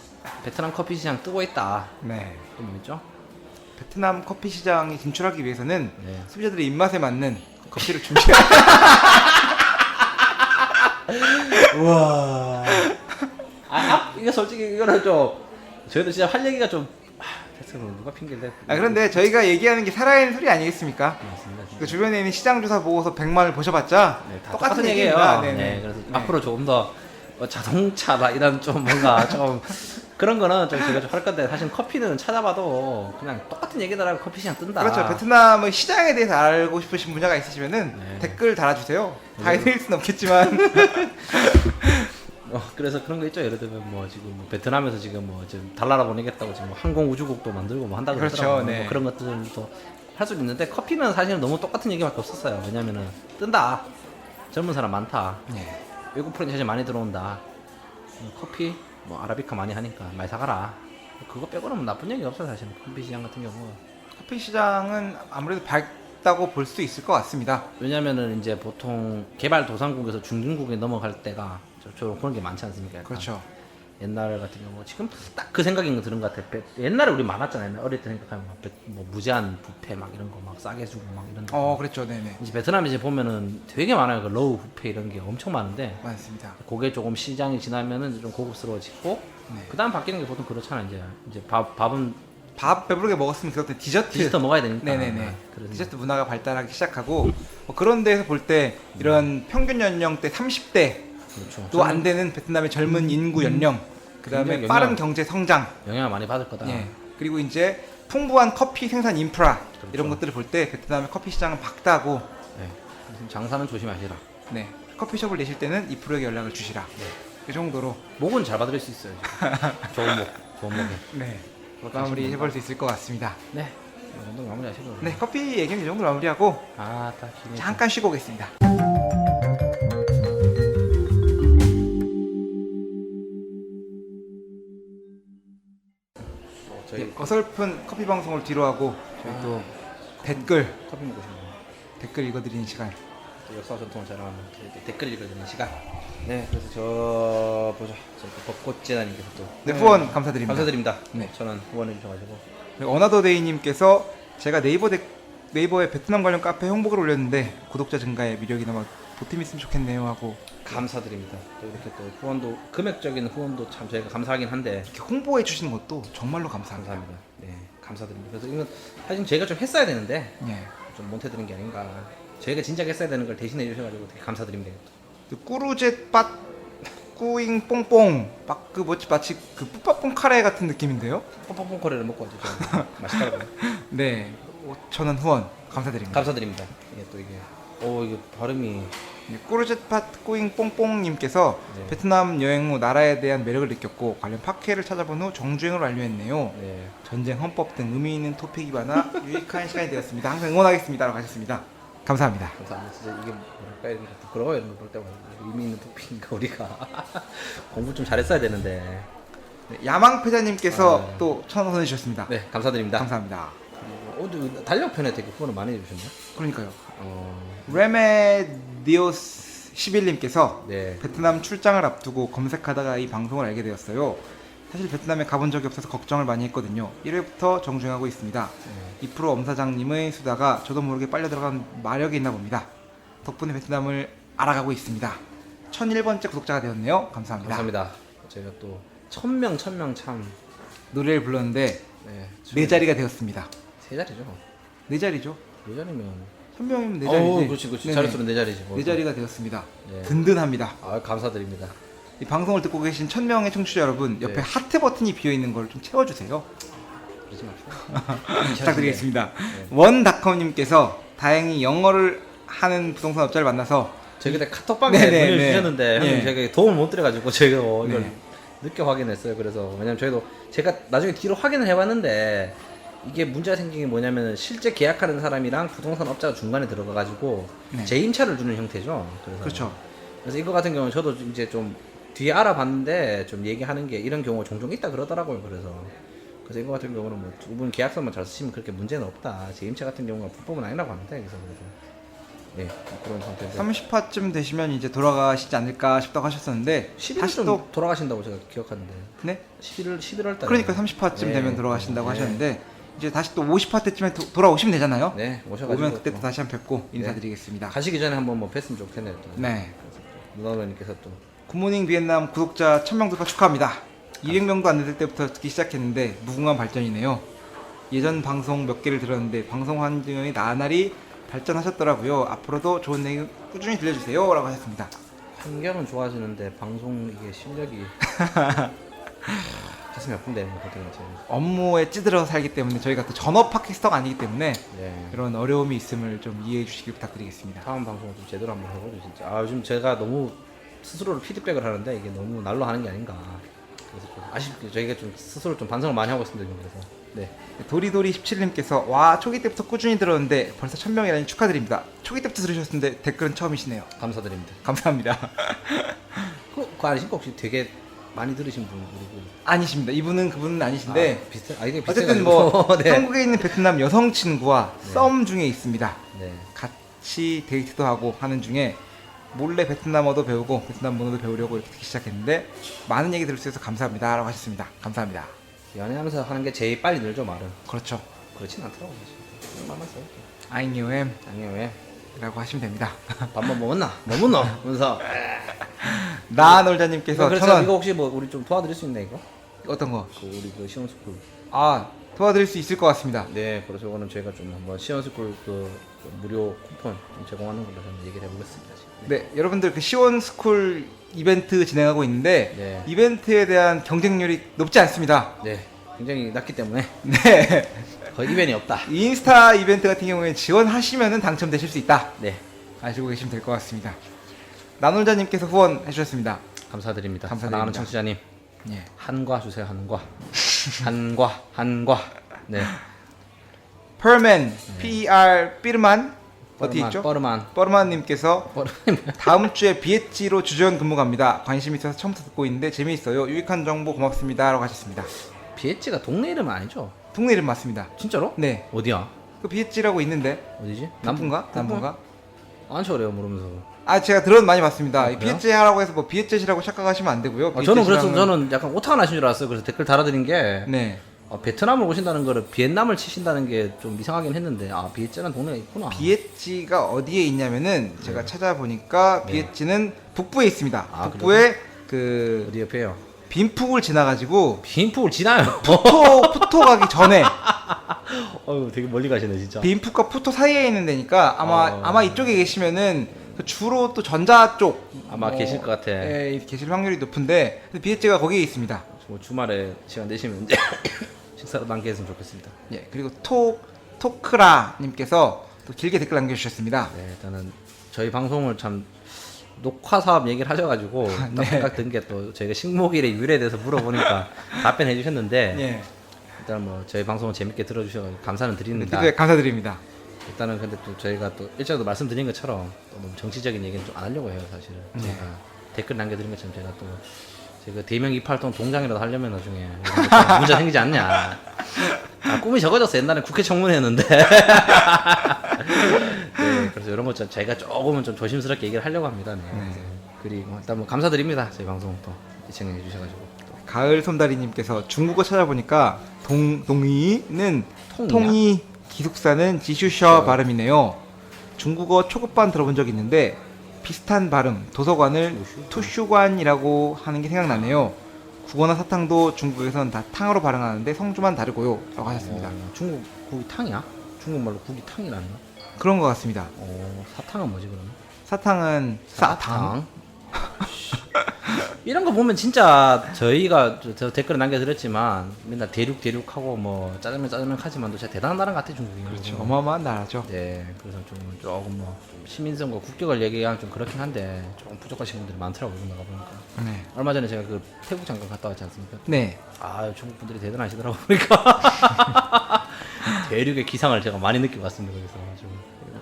베트남 커피 시장 뜨고 있다. 네. 그 뭐였죠? 베트남 커피 시장에 진출하기 위해서는 네. 소비자들의 입맛에 맞는 커피를 준비해야 우와. 이게 솔직히 이거는 좀 저희도 진짜 할 얘기가 좀 됐어. 누가 핑계인데? 그런데 저희가 얘기하는 게 살아있는 소리 아니겠습니까? 맞습니다. 진짜. 그 주변에 있는 시장 조사 보고서 100만을 보셔봤자 네, 다 똑같은 얘기예요. 얘기입니다. 네, 네네. 그래서 네. 앞으로 조금 더 자동차나 이런 좀 뭔가 좀 그런 거는 좀 제가 좀 할 건데 사실 커피는 찾아봐도 그냥 똑같은 얘기더라고. 커피 시장 뜬다. 그렇죠. 베트남의 시장에 대해서 알고 싶으신 분야가 있으시면은 네. 댓글 달아주세요. 다 해드릴 수는 없겠지만. 그래서 그런 거 있죠. 예를 들면 뭐 지금 뭐 베트남에서 지금 뭐 지금 달나라 보내겠다고 지금 뭐 항공 우주국도 만들고 뭐 한다고 그렇죠, 그러더라고요. 네. 뭐 그런 것들도 할 수 있는데 커피는 사실은 너무 똑같은 얘기밖에 없었어요. 왜냐면은 뜬다. 젊은 사람 많다. 네. 외국 프랜차이즈 많이 들어온다. 커피 뭐 아라비카 많이 하니까 많이 사가라. 그거 빼고는 뭐 나쁜 얘기 없어요. 사실은 커피 시장 같은 경우. 커피 시장은 아무래도 밝다고 볼 수 있을 것 같습니다. 왜냐면은 이제 보통 개발도상국에서 중진국에 넘어갈 때가 저 그런 게 많지 않습니까? 약간. 그렇죠. 옛날 같은 경우 지금 딱 그 생각인 거 들은 것 같아. 옛날에 우리 많았잖아요. 어릴 때 생각하면 뭐 무제한 뷔페 막 이런 거 막 싸게 주고 막 이런 거. 그랬죠. 네네. 이제 베트남에 이제 보면은 되게 많아요. 그 로우 뷔페 이런 게 엄청 많은데 많습니다. 그게 조금 시장이 지나면은 좀 고급스러워지고 네. 그다음 바뀌는 게 보통 그렇잖아. 이제 밥은 밥 배부르게 먹었으면 그것도 디저트 먹어야 되니까. 네네네. 그래서 디저트 문화가 발달하기 시작하고 뭐 그런 데에서 볼 때 이런 평균 연령대 30대 그렇죠. 또 안 되는 베트남의 젊은 인구 연령 그다음에 굉장히 빠른 영향- 경제 성장 영향을 많이 받을 거다. 예. 그리고 이제 풍부한 커피 생산 인프라 그렇죠. 이런 것들을 볼 때 베트남의 커피 시장은 밝다고 네. 그래서 장사는 조심하시라. 네. 커피숍을 내실 때는 이 프로에게 연락을 주시라. 네. 그 정도로 목은 잘 받을 수 있어요. 지금. 좋은 목에. 네. 그렇게 마무리 하시면 해볼 수 있을 것 같습니다. 네. 운동 마무리하시고. 네, 커피 얘기는 이 정도로 마무리하고 딱 기네. 잠깐 쉬고 오겠습니다. 저희 네, 어설픈 커피 방송을 뒤로 하고 저희 또 댓글 커피 먹고 싶네요. 댓글 읽어드리는 시간. 또 역사 전통을 자랑하는 댓글 읽어드리는 시간. 네, 그래서 저 보자. 저희 벚꽃재단님께서 또 네, 후원 감사드립니다. 감사드립니다. 네. 저는 후원해 주셔가지고 어나더데이님께서 제가 네이버에 베트남 관련 카페 홍보글 올렸는데 구독자 증가에 미력이 남아 보탬 있으면 좋겠네요 하고 감사드립니다. 또 이렇게 또 후원도 금액적인 후원도 참 저희가 감사하긴 한데 이렇게 홍보해 주시는 것도 정말로 감사합니다. 감사합니다. 네, 감사드립니다. 그래서 이건 사실 저희가 좀 했어야 되는데 예. 좀 못해드린 게 아닌가. 저희가 진작 했어야 되는 걸 대신해 주셔가지고 되게 감사드립니다. 꾸루젯 밭 꾸잉 뽕뽕 그 뭐지 마치 그 뿌빠뽕 카레 같은 느낌인데요? pompompom코레를 먹고 왔죠. 저는. 맛있더라고요. 네, 5,000원 후원 감사드립니다. 감사드립니다. 이게 또 이게 이게 발음이 네, 꾸루젯 팟 꾸잉 뽕뽕님께서 네. 베트남 여행 후 나라에 대한 매력을 느꼈고 관련 팟캐를 찾아본 후 정주행을 완료했네요. 네. 전쟁, 헌법 등 의미 있는 토픽이 많아 유익한 시간이 되었습니다. 항상 응원하겠습니다라고 하셨습니다. 감사합니다. 감사합니다. 진짜 이게 뭐랄까 이런 거 부끄러워요. 이런 거 볼 때마다 의미 있는 토픽인가 우리가 공부 좀 잘했어야 되는데. 네, 야망패자님께서 아, 네. 또 1,000원 보내주셨습니다. 네, 감사드립니다. 감사합니다. 근데 달력편에 되게 후원을 많이 해주셨네요. 그러니까요. 레메디오스 11님께서 네. 베트남 출장을 앞두고 검색하다가 이 방송을 알게 되었어요. 사실 베트남에 가본 적이 없어서 걱정을 많이 했거든요. 1회부터 정주행하고 있습니다. 2% 엄사장님의 수다가 저도 모르게 빨려 들어간 마력이 있나 봅니다. 덕분에 베트남을 알아가고 있습니다. 1001번째 구독자가 되었네요. 감사합니다. 감사합니다. 저희가 또 1000명 참 노래를 불렀는데 네, 네 자리가 되었습니다. 세 자리죠. 네 자리죠. 네 자리면 천명이면 네 어, 자리지. 그렇지, 그렇지. 네네. 자릿수는 네 자리지. 네 자리가 되었습니다. 네. 든든합니다. 아, 감사드립니다. 이 방송을 듣고 계신 1000명의 청취자 여러분, 옆에 네. 하트 버튼이 비어 있는 걸 좀 채워주세요. 그러지 맙시다. 부탁드리겠습니다. 네. 원닷컴님께서 다행히 영어를 하는 부동산 업자를 만나서 저희 그때 카톡방에 네네, 문의를 네. 주셨는데 형님 네. 제가 도움을 못 드려가지고 저희가 이걸 네. 늦게 확인했어요. 그래서 왜냐면 저희도 제가 나중에 뒤로 확인을 해봤는데 이게 문제가 생긴 게 뭐냐면 실제 계약하는 사람이랑 부동산 업자가 중간에 들어가가지고 네. 재임차를 주는 형태죠. 그래서 그렇죠. 그래서 이거 같은 경우는 저도 이제 좀 뒤에 알아봤는데 좀 얘기하는 게 이런 경우가 종종 있다 그러더라고요. 그래서 이거 같은 경우는 뭐 두 분 계약서만 잘 쓰시면 그렇게 문제는 없다. 재임차 같은 경우가 불법은 아니라고 합니다. 그래서 네, 그런 상태인데 30화쯤 되시면 이제 돌아가시지 않을까 싶다고 하셨었는데 11월 다시 좀 또 돌아가신다고 제가 기억하는데 네? 11월 달에 그러니까 30화쯤 네. 되면 돌아가신다고 네. 하셨는데 이제 다시 또 50화 때쯤에 돌아오시면 되잖아요. 네, 오셔가지고 오면 그때 또 또 다시 한번 뵙고 인사드리겠습니다. 가시기 전에 한번 뭐 뵀으면 좋겠네요. 또. 네. 누나님께서 또 굿모닝 비엔남 구독자 1000명 돌파 축하합니다. 200명도 안 될 때부터 듣기 시작했는데 무궁한 발전이네요. 예전 방송 몇 개를 들었는데 방송 환경이 나날이 발전하셨더라고요. 앞으로도 좋은 내용 꾸준히 들려주세요 라고 하셨습니다. 환경은 좋아지는데 방송 이게 실력이 가슴이 아픈데 보통 이제 업무에 찌들어서 살기 때문에 저희가 또 전업 팟캐스터가 아니기 때문에 네. 이런 어려움이 있음을 좀 이해해 주시길 부탁드리겠습니다. 다음 방송을 좀 제대로 한번 해보죠 진짜. 아 요즘 제가 너무 스스로를 피드백을 하는데 이게 너무 날로 하는 게 아닌가. 그래서 좀 아쉽게 저희가 좀 스스로 좀 반성을 많이 하고 있습니다 지금. 그래서 네. 도리도리 17님께서 와 초기 때부터 꾸준히 들었는데 벌써 1000명이라니 축하드립니다. 초기 때부터 들으셨는데 댓글은 처음이시네요. 감사드립니다. 감사합니다. 그거 아니신가 혹시 되게 많이 들으신 분 그리고 아니십니다. 이분은 그분은 아니신데 아, 비슷해 아이디가 어쨌든 비슷해가지고. 뭐 네. 한국에 있는 베트남 여성 친구와 네. 썸 중에 있습니다. 네. 같이 데이트도 하고 하는 중에 몰래 베트남어도 배우고 베트남 문어도 배우려고 이렇게 듣기 시작했는데 많은 얘기 들을 수 있어서 감사합니다 라고 하셨습니다. 감사합니다. 연애하면서 하는 게 제일 빨리 늘죠 말은. 그렇죠. 그렇진 않더라고요. 그냥 말만 써요. 아잉유엠 아니요 왜? 라고 하시면 됩니다. 밥만 먹었나? 뭐 먹노? 그러면서 나놀자님께서 그래서 천원 이거 혹시 뭐 우리 좀 도와드릴 수 있나 이거? 어떤 거? 그 우리 그 시원스쿨. 아 도와드릴 수 있을 것 같습니다. 네, 그래서 이거는 저희가 좀 한번 시원스쿨 그 무료 쿠폰 좀 제공하는 걸로 한번 얘기를 해보겠습니다. 지금. 네 여러분들 그 시원스쿨 이벤트 진행하고 있는데 네. 이벤트에 대한 경쟁률이 높지 않습니다. 네, 굉장히 낮기 때문에 네 거의 이변이 없다. 인스타 이벤트 같은 경우에 지원하시면 당첨되실 수 있다 네, 아시고 계시면 될 것 같습니다. 나놀자님께서 후원해 주셨습니다. 감사드립니다. 감사드립니다. 사랑하는 청취자님, 예. 한과 주세요. 한과, 한과. 네. 펄맨 PR 삐르만 어디 있죠? 뻐르만. 뻐르만님께서 뻐르만. 다음 주에 비엣지로 주전 근무 갑니다. 관심 있어서 처음부터 듣고 있는데 재미있어요. 유익한 정보 고맙습니다라고 하셨습니다. 비엣지가 동네 이름은 아니죠? 동네 이름 맞습니다. 진짜로? 네, 어디야? 그 비엣지라고 있는데 어디지? 남부인가? 남부인가? 안 쳐래요, 모르면서. 아 제가 들은 많이 봤습니다. 이 그래요? 비엣지 하라고 해서 뭐 비엣젯이라고 착각하시면 안 되고요. 아, 저는 그래서 비엣젯이랑은- 저는 약간 오타가 나신 줄 알았어요. 그래서 댓글 달아드린 게 네 베트남을 오신다는 거를 비엔남을 치신다는 게 좀 이상하긴 했는데 비엣지라는 동네가 있구나. 비엣지가 어디에 있냐면은 제가 찾아보니까 네. 비엣지는 북부에 있습니다. 아, 북부에 그 어디 옆에요? 빈푹을 지나가지고 빈푹을 지나요. 푸토 가기 전에 어유 되게 멀리 가시네 진짜. 빈푹과 푸토 사이에 있는 데니까 아마 이쪽에 계시면은 그 주로 또 전자 쪽 아마 계실 것 같아. 예, 계실 확률이 높은데 비엣지가 거기에 있습니다. 뭐 주말에 시간 되시면 이제 식사로 남겨했으면 좋겠습니다. 예, 그리고 토크라님께서 또 길게 댓글 남겨주셨습니다. 네, 일단은 저희 방송을 참 녹화 사업 얘기를 하셔가지고 네. 딱 생각 든 게 또 저희가 식목일의 유래에 대해서 물어보니까 답변해 주셨는데 예, 일단 뭐 저희 방송을 재밌게 들어주셔서 감사는 드립니다. 네, 감사드립니다. 일단은 근데 또 저희가 또 일전에도 말씀드린 것처럼 또 너무 정치적인 얘기는 좀 안 하려고 해요 사실은. 네. 제가 댓글 남겨드린 것처럼 제가 또 제가 대명 이팔동 동장이라도 하려면 나중에 이런 거 문제 생기지 않냐. 꿈이 적어졌어. 옛날에 국회 청문회였는데. 네, 그래서 이런 것 좀 제가 조금은 좀 조심스럽게 얘기를 하려고 합니다. 네. 그래서 그리고 일단 뭐 감사드립니다. 저희 방송 또 시청해 주셔가지고. 또. 가을 솜다리님께서 중국어 찾아보니까 동이는 통이야? 통이 기숙사는 지슈셔 발음이네요. 중국어 초급반 들어본 적 있는데 비슷한 발음 도서관을 투슈관이라고 하는 게 생각나네요. 국어나 사탕도 중국에선 다 탕으로 발음하는데 성조만 다르고요 라고 하셨습니다. 중국 국이 탕이야? 중국말로 국이 탕이라는 거? 그런 것 같습니다. 사탕은 뭐지 그러면? 사탕은 사탕. 이런 거 보면 진짜 저희가 저 댓글에 남겨드렸지만 맨날 대륙하고 뭐 짜장면 하지만도 진짜 대단한 나라 같아 중국이. 그렇죠. 어마어마한 나라죠. 네, 그래서 좀 조금 뭐 시민성과 국격을 얘기하면 좀 그렇긴 한데 조금 부족하신 분들이 많더라고요 나가 보니까. 네. 얼마 전에 제가 그 태국 잠깐 갔다 왔지 않습니까? 네. 아 중국 분들이 대단하시더라고 보니까 대륙의 기상을 제가 많이 느끼고 왔습니다. 그래서 좀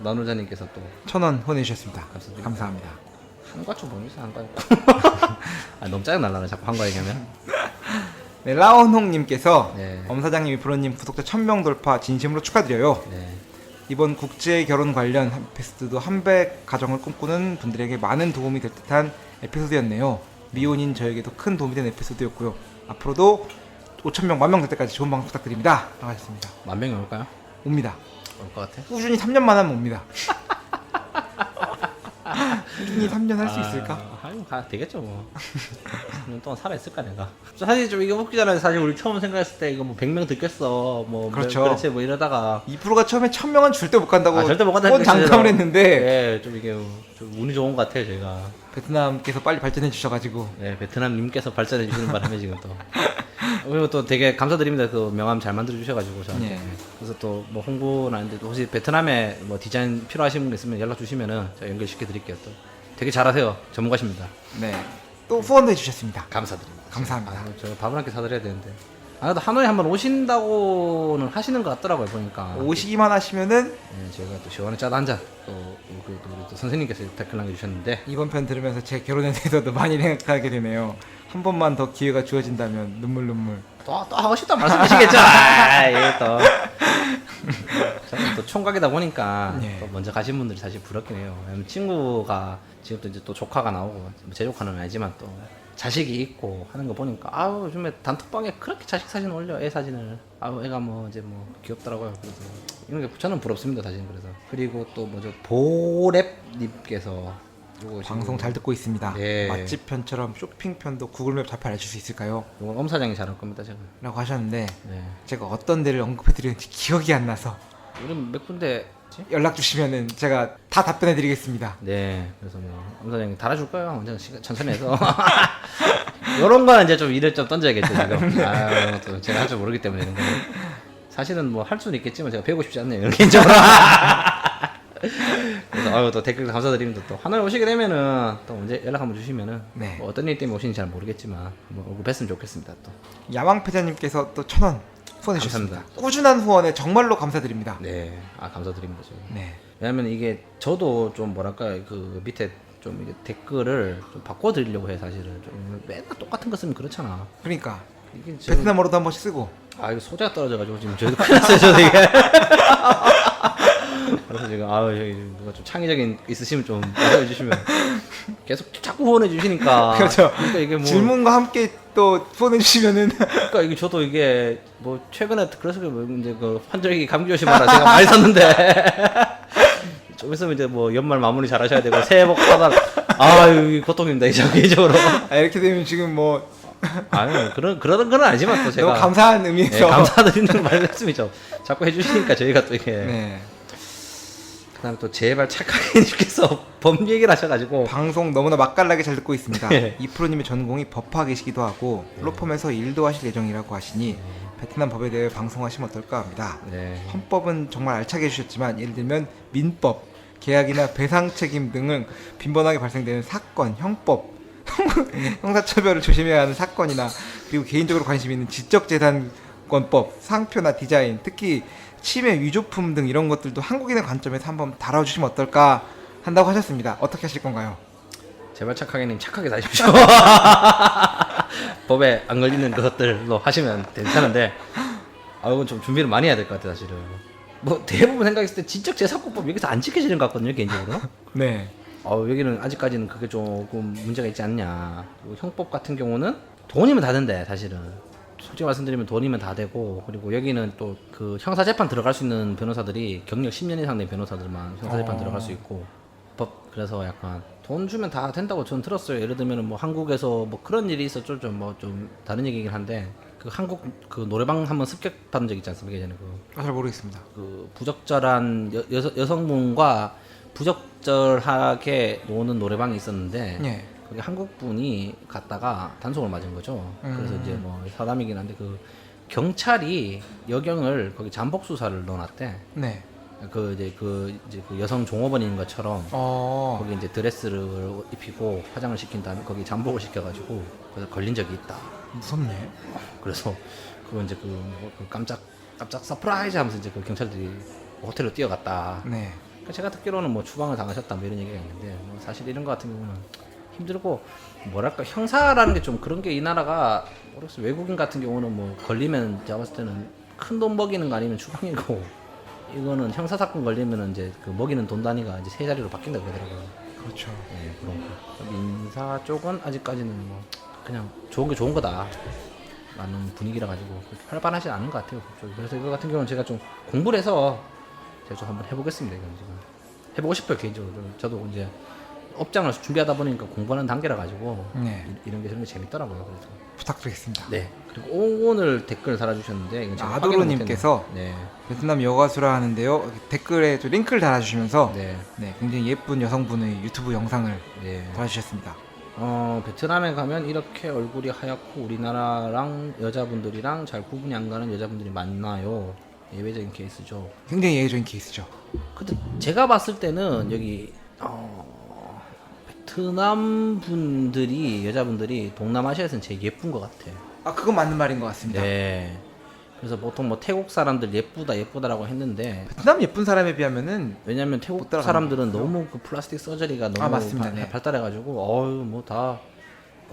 나누자님께서 또 1,000원 보내주셨습니다. 감사드립니다. 감사합니다. 한과 좀 보내주세요 한과. 아 너무 짜증 날라네 자꾸 한과 얘기하면. 네, 라온홍님께서 네. 엄사장님, 프로님 구독자 1000명 돌파 진심으로 축하드려요. 네. 이번 국제 결혼 관련 에피소드도 한백 가정을 꿈꾸는 분들에게 많은 도움이 될 듯한 에피소드였네요. 미혼인 저에게도 큰 도움이 된 에피소드였고요. 앞으로도 5,000명, 10,000명 될 때까지 좋은 방송 부탁드립니다. 반갑습니다. 10,000명이 올까요? 옵니다. 올 것 같아. 꾸준히 3년만 하면 옵니다. 꾸준히 3년 할 수 있을까? 아유 되겠죠 뭐. 3년 동안 살아있을까 내가. 사실 좀 이거 웃기잖아요. 사실 우리 처음 생각했을 때 이거 뭐 100명 듣겠어 뭐 그렇죠. 그렇지 뭐 이러다가 2%가 처음에 1,000명은 절대 못 간다고 절대 못 간다 뻔 장담을 했는데 네, 좀 이게 좀 운이 좋은 것 같아요 저희가. 베트남께서 빨리 발전해 주셔가지고 네, 베트남님께서 발전해 주시는 바람에 지금 또 그리고 또 되게 감사드립니다. 그 명함 잘 만들어 주셔가지고 저한테. 예. 그래서 또 뭐 홍보는 아닌데 또 혹시 베트남에 뭐 디자인 필요하신 분 있으면 연락 주시면은 제가 연결시켜 드릴게요. 또 되게 잘하세요. 전문가십니다. 네. 또 후원도 해주셨습니다. 감사드립니다. 감사합니다. 아, 저 밥을 한 끼 사드려야 되는데. 아, 그래도 하노이 한번 오신다고는 하시는 것 같더라고요 보니까. 오시기만 하시면은 네, 저희가 또 시원한 짜다 한 잔. 또 우리 또 선생님께서 댓글 남겨주셨는데. 이번 편 들으면서 제 결혼에 대해서도 많이 생각하게 되네요. 한 번만 더 기회가 주어진다면 눈물. 또 하고 싶다 말씀하시겠죠. 아, 예, 또. 저는 또 총각이다 보니까 예. 또 먼저 가신 분들이 사실 부럽긴 해요. 왜냐면 친구가 지금도 이제 또 조카가 나오고 제 조카는 아니지만 또 자식이 있고 하는 거 보니까 아우 요즘에 단톡방에 그렇게 자식 사진 올려 애 사진을 아우 애가 뭐 이제 뭐 귀엽더라고요. 그래서 이런 게 저는 부럽습니다 사실. 그래서 그리고 또 뭐죠 보랩님께서 방송 잘 듣고 있습니다. 네. 맛집 편처럼 쇼핑 편도 구글맵 좌표 알려줄 수 있을까요? 이건 엄 사장이 잘할 겁니다 제가. 라고 하셨는데 네. 제가 어떤 데를 언급해드렸는지 기억이 안 나서 우리 몇 군데 연락 주시면은 제가 다 답변해드리겠습니다. 네, 그래서 뭐엄 사장님 달아줄 거예요. 언제 천천히 해서 이런 거는 이제 좀 일을 좀 던져야겠죠 지금. 아, 또 제가 할 줄 모르기 때문에 이런 거 사실은 뭐 할 수는 있겠지만 제가 배우고 싶지 않네요. 이런 개인적으로. 그래서 아유 또 댓글 감사드립니다. 또 하나에 오시게 되면은 또 언제 연락 한번 주시면은 네. 뭐 어떤 일 때문에 오시는지 잘 모르겠지만 뭐 얼굴 뵀으면 좋겠습니다. 또 야망패자님께서 또 1,000원 후원해주셨습니다. 감사합니다. 꾸준한 후원에 정말로 감사드립니다. 네, 아 감사드립니다. 저희. 네. 왜냐면 이게 저도 좀 뭐랄까 그 밑에 좀 이게 댓글을 좀 바꿔드리려고 해 사실은. 좀 맨날 똑같은 거 쓰면 그렇잖아. 그러니까 이게 지금 베트남어로도 한 번씩 쓰고. 아 이거 소재가 떨어져가지고 지금 저희도 큰일 났어요 저도 이게. 그래서 지금 아유 저기 누가 좀 창의적인 있으시면 좀 말해 주시면 계속 자꾸 후원해 주시니까. 그렇죠. 그러니까 이게 뭐 질문과 함께 또 후원해주시면은 그러니까 이게 저도 이게 뭐 최근에 그래서 뭐 이제 그 환절기 감기 조심하라 제가 많이 샀는데 좀 있으면 이제 뭐 연말 마무리 잘 하셔야 되고 새해 복 받아. 아유 고통입니다 이제 개인적으로. 아, 이렇게 되면 지금 뭐 아유 그런 건 아니지만 또 제가 너무 감사한 의미에서 네, 감사드리는 말씀이죠. 자꾸 해주시니까 저희가 또 이게. 네. 그다음에 또 제발 착하게 님께서 법 얘기를 하셔가지고 방송 너무나 맛깔나게 잘 듣고 있습니다. 네. 이프로님의 전공이 법학이시기도 하고 로펌에서 일도 하실 예정이라고 하시니 베트남 법에 대해 방송하시면 어떨까 합니다. 네. 헌법은 정말 알차게 해주셨지만 예를 들면 민법, 계약이나 배상 책임 등은 빈번하게 발생되는 사건, 형법, 형사처벌을 조심해야 하는 사건이나 그리고 개인적으로 관심 있는 지적재산권법, 상표나 디자인, 특히 치매 위조품 등 이런 것들도 한국인의 관점에서 한번 다뤄주시면 어떨까 한다고 하셨습니다. 어떻게 하실 건가요? 제발 착하게 님 착하게 사십시오. 법에 안 걸리는 것들로 하시면 괜찮은데 아 이건 좀 준비를 많이 해야 될 것 같아요 사실은. 뭐 대부분 생각했을 때 지적재산권법 여기서 안 지켜지는 것 같거든요 개인적으로. 네. 여기는 아직까지는 그게 조금 문제가 있지 않냐. 그리고 형법 같은 경우는 돈이면 다 된대 사실은. 솔직히 말씀드리면 돈이면 다 되고, 그리고 여기는 또 그 형사재판 들어갈 수 있는 변호사들이 경력 10년 이상 된 변호사들만 형사재판 들어갈 수 있고, 그래서 약간 돈 주면 다 된다고 저는 들었어요. 예를 들면 뭐 한국에서 뭐 그런 일이 있었죠. 좀 다른 얘기긴 한데 그 한국 그 노래방 한번 습격 받은 적 있지 않습니까? 예전에 잘 모르겠습니다. 그 부적절한 여성분과 부적절하게 노는 노래방이 있었는데 예. 거기 한국 분이 갔다가 단속을 맞은 거죠. 그래서 이제 뭐 사담이긴 한데 그 경찰이 여경을 거기 잠복 수사를 넣어놨대. 네. 이제 그 여성 종업원인 것처럼 거기 이제 드레스를 입히고 화장을 시킨 다음에 거기 잠복을 시켜가지고 그래서 걸린 적이 있다. 무섭네. 그래서 그거 이제 그 깜짝 서프라이즈 하면서 이제 그 경찰들이 호텔로 뛰어갔다. 네. 그러니까 제가 듣기로는 뭐 추방을 당하셨다 뭐 이런 얘기가 있는데 뭐 사실 이런 거 같은 경우는 힘들고 뭐랄까 형사라는 게 좀 그런 게 이 나라가 모르겠어요. 외국인 같은 경우는 뭐 걸리면 제가 봤을 때는 큰 돈 먹이는 거 아니면 추방이고 이거는 형사 사건 걸리면은 이제 그 먹이는 돈 단위가 이제 세 자리로 바뀐다 그러더라고요. 그렇죠. 네, 그런 거. 민사 쪽은 아직까지는 뭐 그냥 좋은 게 좋은 거다. 라는 분위기라 가지고 그렇게 활발하지 않은 것 같아요. 그쪽이. 그래서 이거 같은 경우는 제가 좀 공부를 해서 제가 좀 한번 해보겠습니다. 이건 지금 해보고 싶어요 개인적으로. 저도 이제 업장을 준비하다 보니까 공부하는 단계라 가지고 네. 이런 게 재밌더라고요. 그래서 부탁드리겠습니다. 네. 그리고 오늘 댓글 달아주셨는데 이건 제가 아도로님께서 네. 베트남 여가수라 하는데요. 댓글에 또 링크를 달아주시면서 네. 네, 굉장히 예쁜 여성분의 유튜브 영상을 네. 달아주셨습니다. 베트남에 가면 이렇게 얼굴이 하얗고 우리나라랑 여자분들이랑 잘 구분이 안 가는 여자분들이 많나요? 예외적인 케이스죠. 굉장히 예외적인 케이스죠. 근데 제가 봤을 때는 여기 베트남 분들이 여자분들이 동남아시아에서는 제일 예쁜 것 같아요. 그건 맞는 말인 것 같습니다. 네. 그래서 보통 뭐 태국 사람들 예쁘다라고 했는데 베트남 예쁜 사람에 비하면은 왜냐면 태국 못 따라가는 사람들은 너무 그 플라스틱 서저리가 너무 맞습니다. 네. 발달해가지고 뭐 다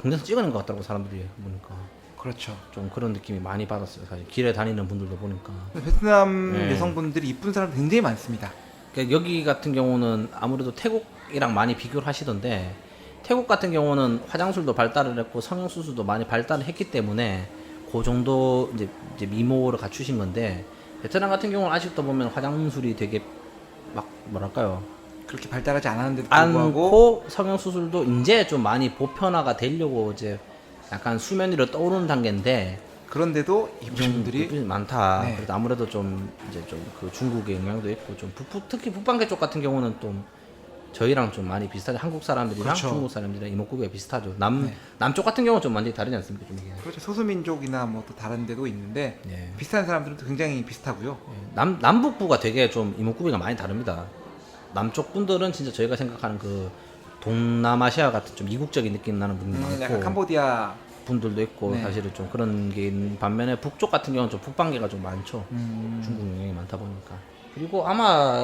공대에서 찍어낸 것 같더라고 사람들이 보니까. 그렇죠. 좀 그런 느낌이 많이 받았어요. 사실 길에 다니는 분들도 보니까. 베트남 네. 여성분들이 이쁜 사람 굉장히 많습니다. 그러니까 여기 같은 경우는 아무래도 태국이랑 많이 비교를 하시던데 태국 같은 경우는 화장술도 발달을 했고 성형수술도 많이 발달을 했기 때문에 그 정도 이제 미모를 갖추신 건데 베트남 같은 경우는 아직도 보면 화장술이 되게 막 뭐랄까요 그렇게 발달하지 않았는데도 불구하고 않고 성형수술도 이제 좀 많이 보편화가 되려고 이제 약간 수면 위로 떠오르는 단계인데 그런데도 이쁜 분들이 많다. 네. 그래도 아무래도 좀 이제 좀 그 중국의 영향도 있고 좀 특히 북방계 쪽 같은 경우는 좀 저희랑 좀 많이 비슷하죠. 한국 사람들이랑 그렇죠. 중국 사람들이랑 이목구비가 비슷하죠. 네. 남쪽 같은 경우는 좀 완전히 다르지 않습니까? 좀 이게. 그렇죠. 소수민족이나 뭐 또 다른 데도 있는데 네. 비슷한 사람들은 굉장히 비슷하고요. 남북부가 되게 좀 이목구비가 많이 다릅니다. 남쪽 분들은 진짜 저희가 생각하는 그 동남아시아 같은 좀 이국적인 느낌 나는 분들도 많고 약간 캄보디아 분들도 있고 네. 사실은 좀 그런 게 있는 반면에 북쪽 같은 경우는 좀 북방계가 좀 많죠. 중국 영향이 많다 보니까. 그리고 아마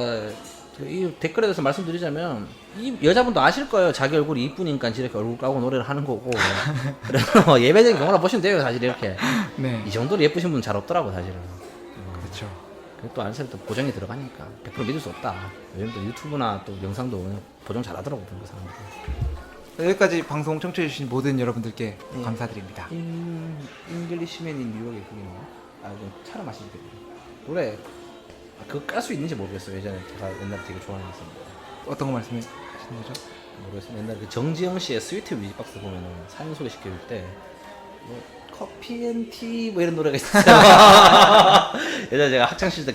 이 댓글에 대해서 말씀드리자면 이 여자분도 아실 거예요. 자기 얼굴이 이쁘니까 이렇게 얼굴 까고 노래를 하는 거고. 그래서 예배적인 경우라 보시면 돼요. 사실 이렇게 네. 이 정도로 예쁘신 분 잘 없더라고 사실은. 그렇죠. 그리고 또 안에서 또 보정이 들어가니까 100% 믿을 수 없다. 요즘 또 유튜브나 또 영상도 그냥 보정 잘하더라고 그 사람들. 여기까지 방송 청취해주신 모든 여러분들께 네. 감사드립니다. 잉글리시맨인 뉴욕에 그게 뭐야? 좀 차를 마시게 노래 그거 깔 수 있는지 모르겠어요. 예전에 제가 옛날에 되게 좋아했었는데 어떤 거 말씀하시는 거죠? 모르겠어요. 옛날에 그 정지영 씨의 스위트 뮤직박스 보면은 사연 소개시켜줄 때 뭐 커피 앤 티 뭐 이런 노래가 있었어요. 예전에 제가 학창 시절 때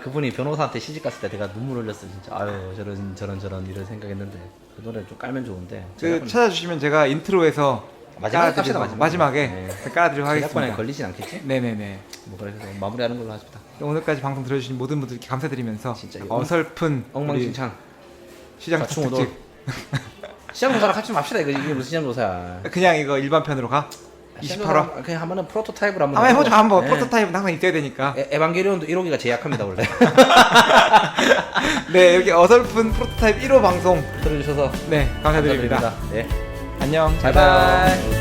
그분이 변호사한테 시집 갔을 때 제가 눈물 흘렸어요. 진짜 아유 저런 이런 생각했는데 그 노래 좀 깔면 좋은데 그 찾아주시면 제가 인트로에서 마지막에 깔아드리고, 깝시다, 마지막에 네. 깔아드리도록 제작권에 하겠습니다. 걸리진 않겠지? 네네네. 뭐 그래서 마무리하는 걸로 하십니다. 오늘까지 방송 들어주신 모든 분들께 감사드리면서 진짜 어설픈 엉망진창 시장 좌충우돌. 특집 시장조사랑 같이 좀 합시다. 이거 이게 무슨 시장조사야? 그냥 이거 일반 편으로 가? 28화? 그냥 한번은 프로토타입으로 한번 한번 해보죠. 한번 네. 프로토타입은 항상 있어야 되니까. 에반게리온도 1호기가 제일 약합니다 원래. 네, 여기 어설픈 프로토타입 1호 방송 들어주셔서 네 감사드립니다. 네. 안녕. 바이바이.